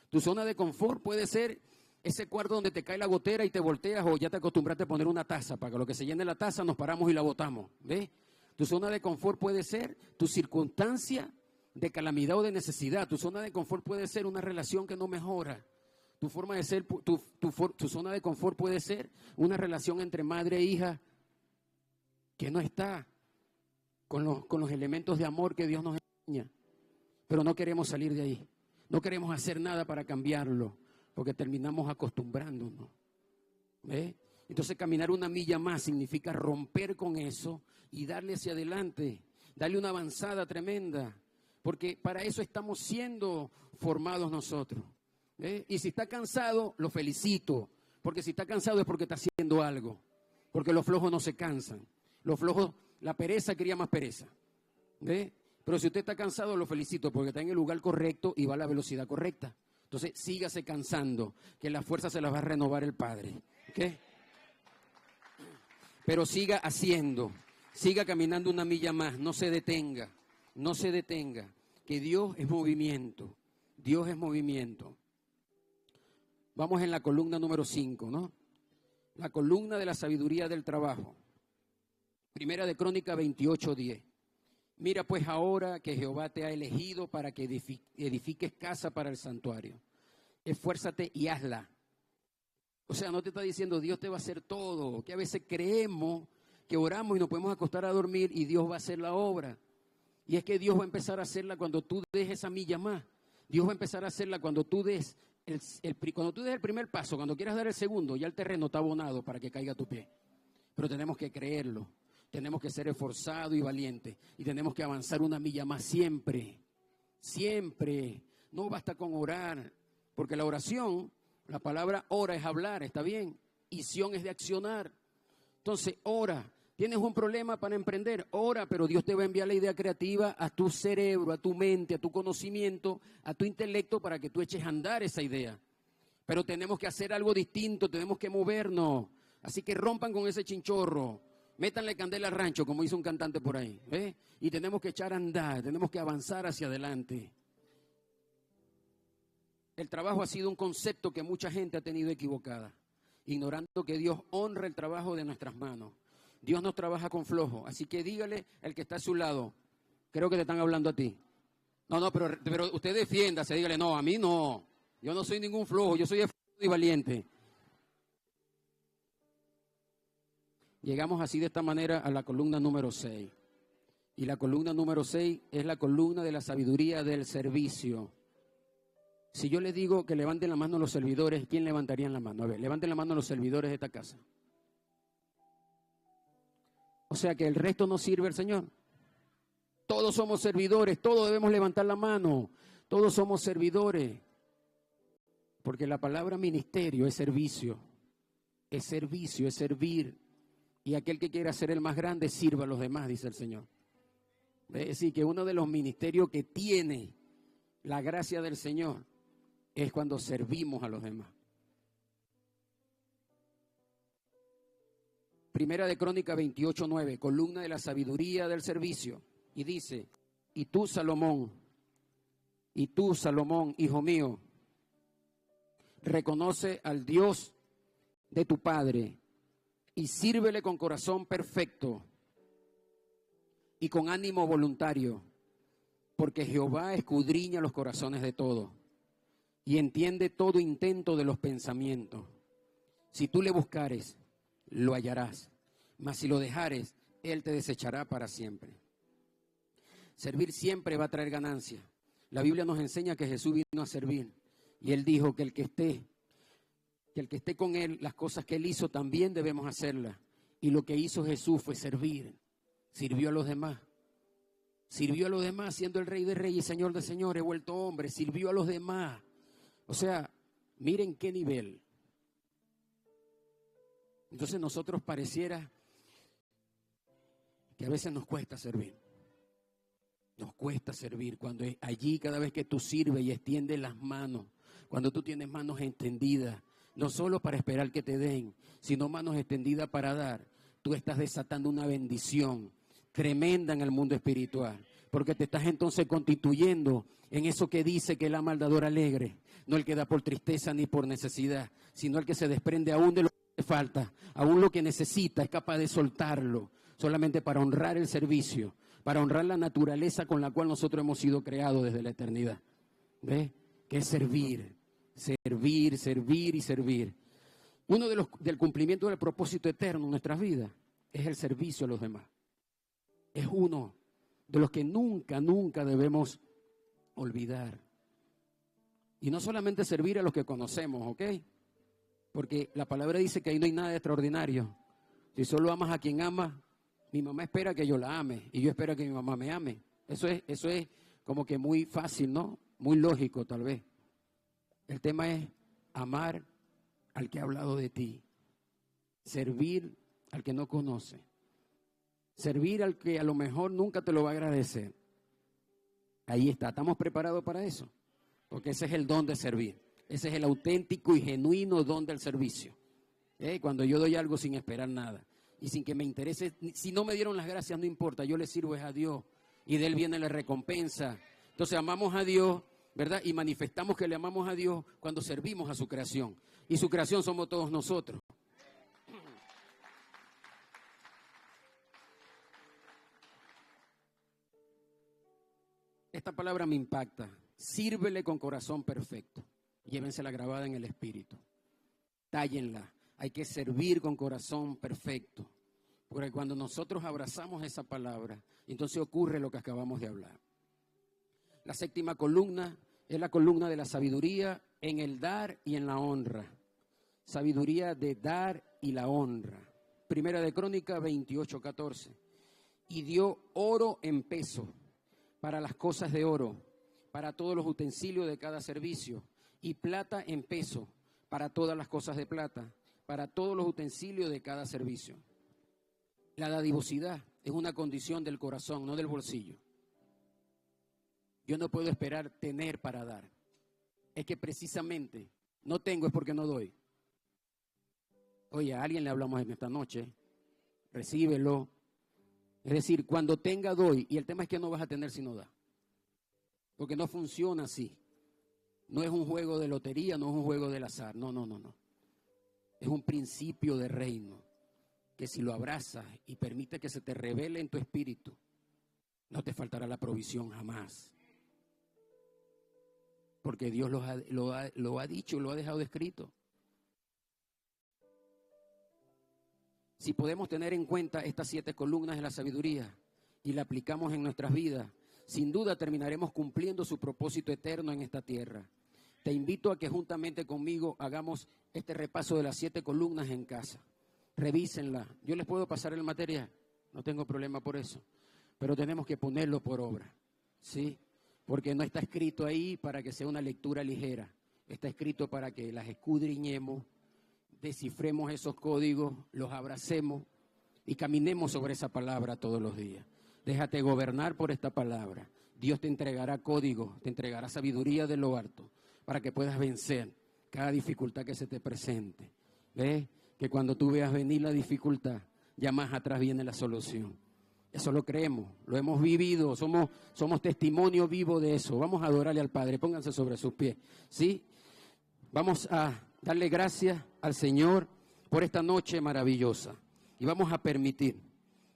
Tu zona de confort puede ser ese cuarto donde te cae la gotera y te volteas, o ya te acostumbraste a poner una taza, para que lo que se llene la taza nos paramos y la botamos. ¿Ves? Tu zona de confort puede ser tu circunstancia de calamidad o de necesidad. Tu zona de confort puede ser una relación que no mejora. Tu forma de ser, tu zona de confort puede ser una relación entre madre e hija que no está con los elementos de amor que Dios nos enseña. Pero no queremos salir de ahí. No queremos hacer nada para cambiarlo, porque terminamos acostumbrándonos. ¿Ve? Entonces, caminar una milla más significa romper con eso y darle hacia adelante, darle una avanzada tremenda, porque para eso estamos siendo formados nosotros. ¿Ve? Y si está cansado, lo felicito, porque si está cansado es porque está haciendo algo, porque los flojos no se cansan. Los flojos, la pereza cría más pereza. ¿Ve? Pero si usted está cansado, lo felicito, porque está en el lugar correcto y va a la velocidad correcta. Entonces, sígase cansando, que la fuerza se la va a renovar el Padre. ¿Okay? Pero siga haciendo, siga caminando una milla más, no se detenga, que Dios es movimiento, Dios es movimiento. Vamos en la columna número 5, ¿no? La columna de la sabiduría del trabajo. Primera de Crónicas 28:10. Mira pues ahora que Jehová te ha elegido para que edifiques casa para el santuario. Esfuérzate y hazla. O sea, no te está diciendo Dios te va a hacer todo, que a veces creemos que oramos y nos podemos acostar a dormir y Dios va a hacer la obra. Y es que Dios va a empezar a hacerla cuando tú des esa milla más. Dios va a empezar a hacerla cuando tú des cuando tú des el primer paso, cuando quieras dar el segundo, ya el terreno está abonado para que caiga a tu pie. Pero tenemos que creerlo. Tenemos que ser esforzados y valientes. Y tenemos que avanzar una milla más siempre. Siempre. No basta con orar. Porque la oración, la palabra ora es hablar, ¿está bien? Y sion es de accionar. Entonces, ora. ¿Tienes un problema para emprender? Ora, pero Dios te va a enviar la idea creativa a tu cerebro, a tu mente, a tu conocimiento, a tu intelecto para que tú eches a andar esa idea. Pero tenemos que hacer algo distinto, tenemos que movernos. Así que rompan con ese chinchorro. Métanle candela al rancho, como hizo un cantante por ahí. ¿Ve? Y tenemos que echar a andar, tenemos que avanzar hacia adelante. El trabajo ha sido un concepto que mucha gente ha tenido equivocada, ignorando que Dios honra el trabajo de nuestras manos. Dios no trabaja con flojo, así que dígale al que está a su lado, creo que te están hablando a ti. No, pero usted defiéndase, dígale, no, a mí no, yo no soy ningún flojo, yo soy esforzado y valiente. Llegamos así de esta manera a la columna número 6. Y la columna número 6 es la columna de la sabiduría del servicio. Si yo le digo que levanten la mano los servidores, ¿quién levantaría la mano? A ver, levanten la mano los servidores de esta casa. O sea que el resto no sirve al Señor. Todos somos servidores, todos debemos levantar la mano. Todos somos servidores. Porque la palabra ministerio es servicio. Es servicio, es servir. Y aquel que quiera ser el más grande, sirva a los demás, dice el Señor. Es decir, que uno de los ministerios que tiene la gracia del Señor es cuando servimos a los demás. Primera de Crónicas 28:9, columna de la sabiduría del servicio. Y dice, y tú Salomón, hijo mío, reconoce al Dios de tu Padre y sírvele con corazón perfecto y con ánimo voluntario, porque Jehová escudriña los corazones de todos y entiende todo intento de los pensamientos. Si tú le buscares, lo hallarás, mas si lo dejares, Él te desechará para siempre. Servir siempre va a traer ganancia. La Biblia nos enseña que Jesús vino a servir. Y él dijo que el que esté con él, las cosas que él hizo también debemos hacerlas. Y lo que hizo Jesús fue servir. Sirvió a los demás. Sirvió a los demás siendo el Rey de Reyes y Señor de Señores, vuelto hombre. Sirvió a los demás. O sea, miren qué nivel. Entonces nosotros pareciera que a veces nos cuesta servir. Nos cuesta servir cuando allí cada vez que tú sirves y extiendes las manos, cuando tú tienes manos extendidas, no solo para esperar que te den, sino manos extendidas para dar, tú estás desatando una bendición tremenda en el mundo espiritual, porque te estás entonces constituyendo en eso que dice que el ama al dador alegre, no el que da por tristeza ni por necesidad, sino el que se desprende aún de lo que le falta, aún lo que necesita, es capaz de soltarlo, solamente para honrar el servicio, para honrar la naturaleza con la cual nosotros hemos sido creados desde la eternidad. ¿Ves? Que es servir, servir, servir y servir. Uno del cumplimiento del propósito eterno en nuestras vidas es el servicio a los demás. Es uno de los que nunca, nunca debemos olvidar. Y no solamente servir a los que conocemos, ¿ok? Porque la palabra dice que ahí no hay nada de extraordinario. Si solo amas a quien ama, mi mamá espera que yo la ame y yo espero que mi mamá me ame. Eso es como que muy fácil, ¿no? Muy lógico tal vez. El tema es amar al que ha hablado de ti. Servir al que no conoce. Servir al que a lo mejor nunca te lo va a agradecer. Ahí está. ¿Estamos preparados para eso? Porque ese es el don de servir. Ese es el auténtico y genuino don del servicio. Cuando yo doy algo sin esperar nada y sin que me interese, si no me dieron las gracias no importa, yo le sirvo es a Dios y de Él viene la recompensa. Entonces amamos a Dios, ¿verdad? Y manifestamos que le amamos a Dios cuando servimos a su creación. Y su creación somos todos nosotros. Esta palabra me impacta. Sírvele con corazón perfecto. Llévensela grabada en el espíritu. Tállenla. Hay que servir con corazón perfecto. Porque cuando nosotros abrazamos esa palabra, entonces ocurre lo que acabamos de hablar. La séptima columna es la columna de la sabiduría en el dar y en la honra. Sabiduría de dar y la honra. Primera de Crónicas 28:14. Y dio oro en peso para las cosas de oro, para todos los utensilios de cada servicio, y plata en peso para todas las cosas de plata, para todos los utensilios de cada servicio. La dadivosidad es una condición del corazón, no del bolsillo. Yo no puedo esperar tener para dar. Es que precisamente no tengo es porque no doy. Oye, a alguien le hablamos en esta noche, recíbelo. Es decir, cuando tenga doy, y el tema es que no vas a tener si no da. Porque no funciona así. No es un juego de lotería, no es un juego del azar, no. Es un principio de reino, que si lo abrazas y permite que se te revele en tu espíritu, no te faltará la provisión jamás. Porque Dios lo ha dicho, lo ha dejado escrito. Si podemos tener en cuenta estas 7 columnas de la sabiduría y la aplicamos en nuestras vidas, sin duda terminaremos cumpliendo su propósito eterno en esta tierra. Te invito a que juntamente conmigo hagamos este repaso de las 7 columnas en casa. Revísenla. Yo les puedo pasar el material, no tengo problema por eso, pero tenemos que ponerlo por obra, ¿sí? Porque no está escrito ahí para que sea una lectura ligera, está escrito para que las escudriñemos, descifremos esos códigos, los abracemos y caminemos sobre esa palabra todos los días. Déjate gobernar por esta palabra. Dios te entregará códigos, te entregará sabiduría de lo alto para que puedas vencer cada dificultad que se te presente. ¿Ves? Que cuando tú veas venir la dificultad, ya más atrás viene la solución. Eso lo creemos, lo hemos vivido, somos testimonio vivo de eso. Vamos a adorarle al Padre, pónganse sobre sus pies, ¿sí? Vamos a darle gracias al Señor por esta noche maravillosa y vamos a permitir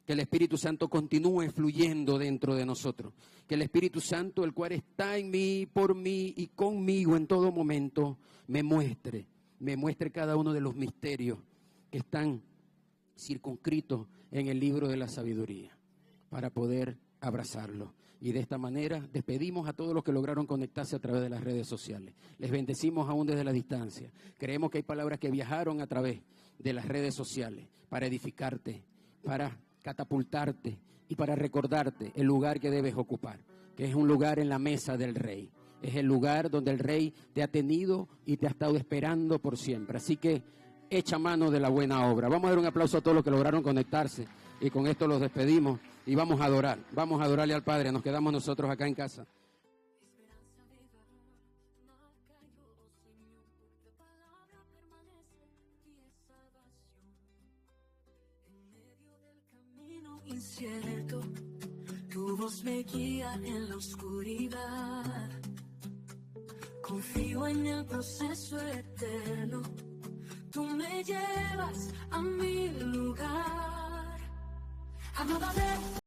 que el Espíritu Santo continúe fluyendo dentro de nosotros, que el Espíritu Santo, el cual está en mí, por mí y conmigo en todo momento, me muestre cada uno de los misterios que están circunscritos en el libro de la sabiduría, para poder abrazarlo. Y de esta manera despedimos a todos los que lograron conectarse a través de las redes sociales. Les bendecimos aún desde la distancia. Creemos que hay palabras que viajaron a través de las redes sociales para edificarte, para catapultarte y para recordarte el lugar que debes ocupar, que es un lugar en la mesa del Rey. Es el lugar donde el Rey te ha tenido y te ha estado esperando por siempre. Así que echa mano de la buena obra. Vamos a dar un aplauso a todos los que lograron conectarse y con esto los despedimos y vamos a adorarle al Padre. Nos quedamos nosotros acá en casa. Incierto, tu voz me guía en la oscuridad. Confío en el proceso eterno. Tú me llevas a mi lugar.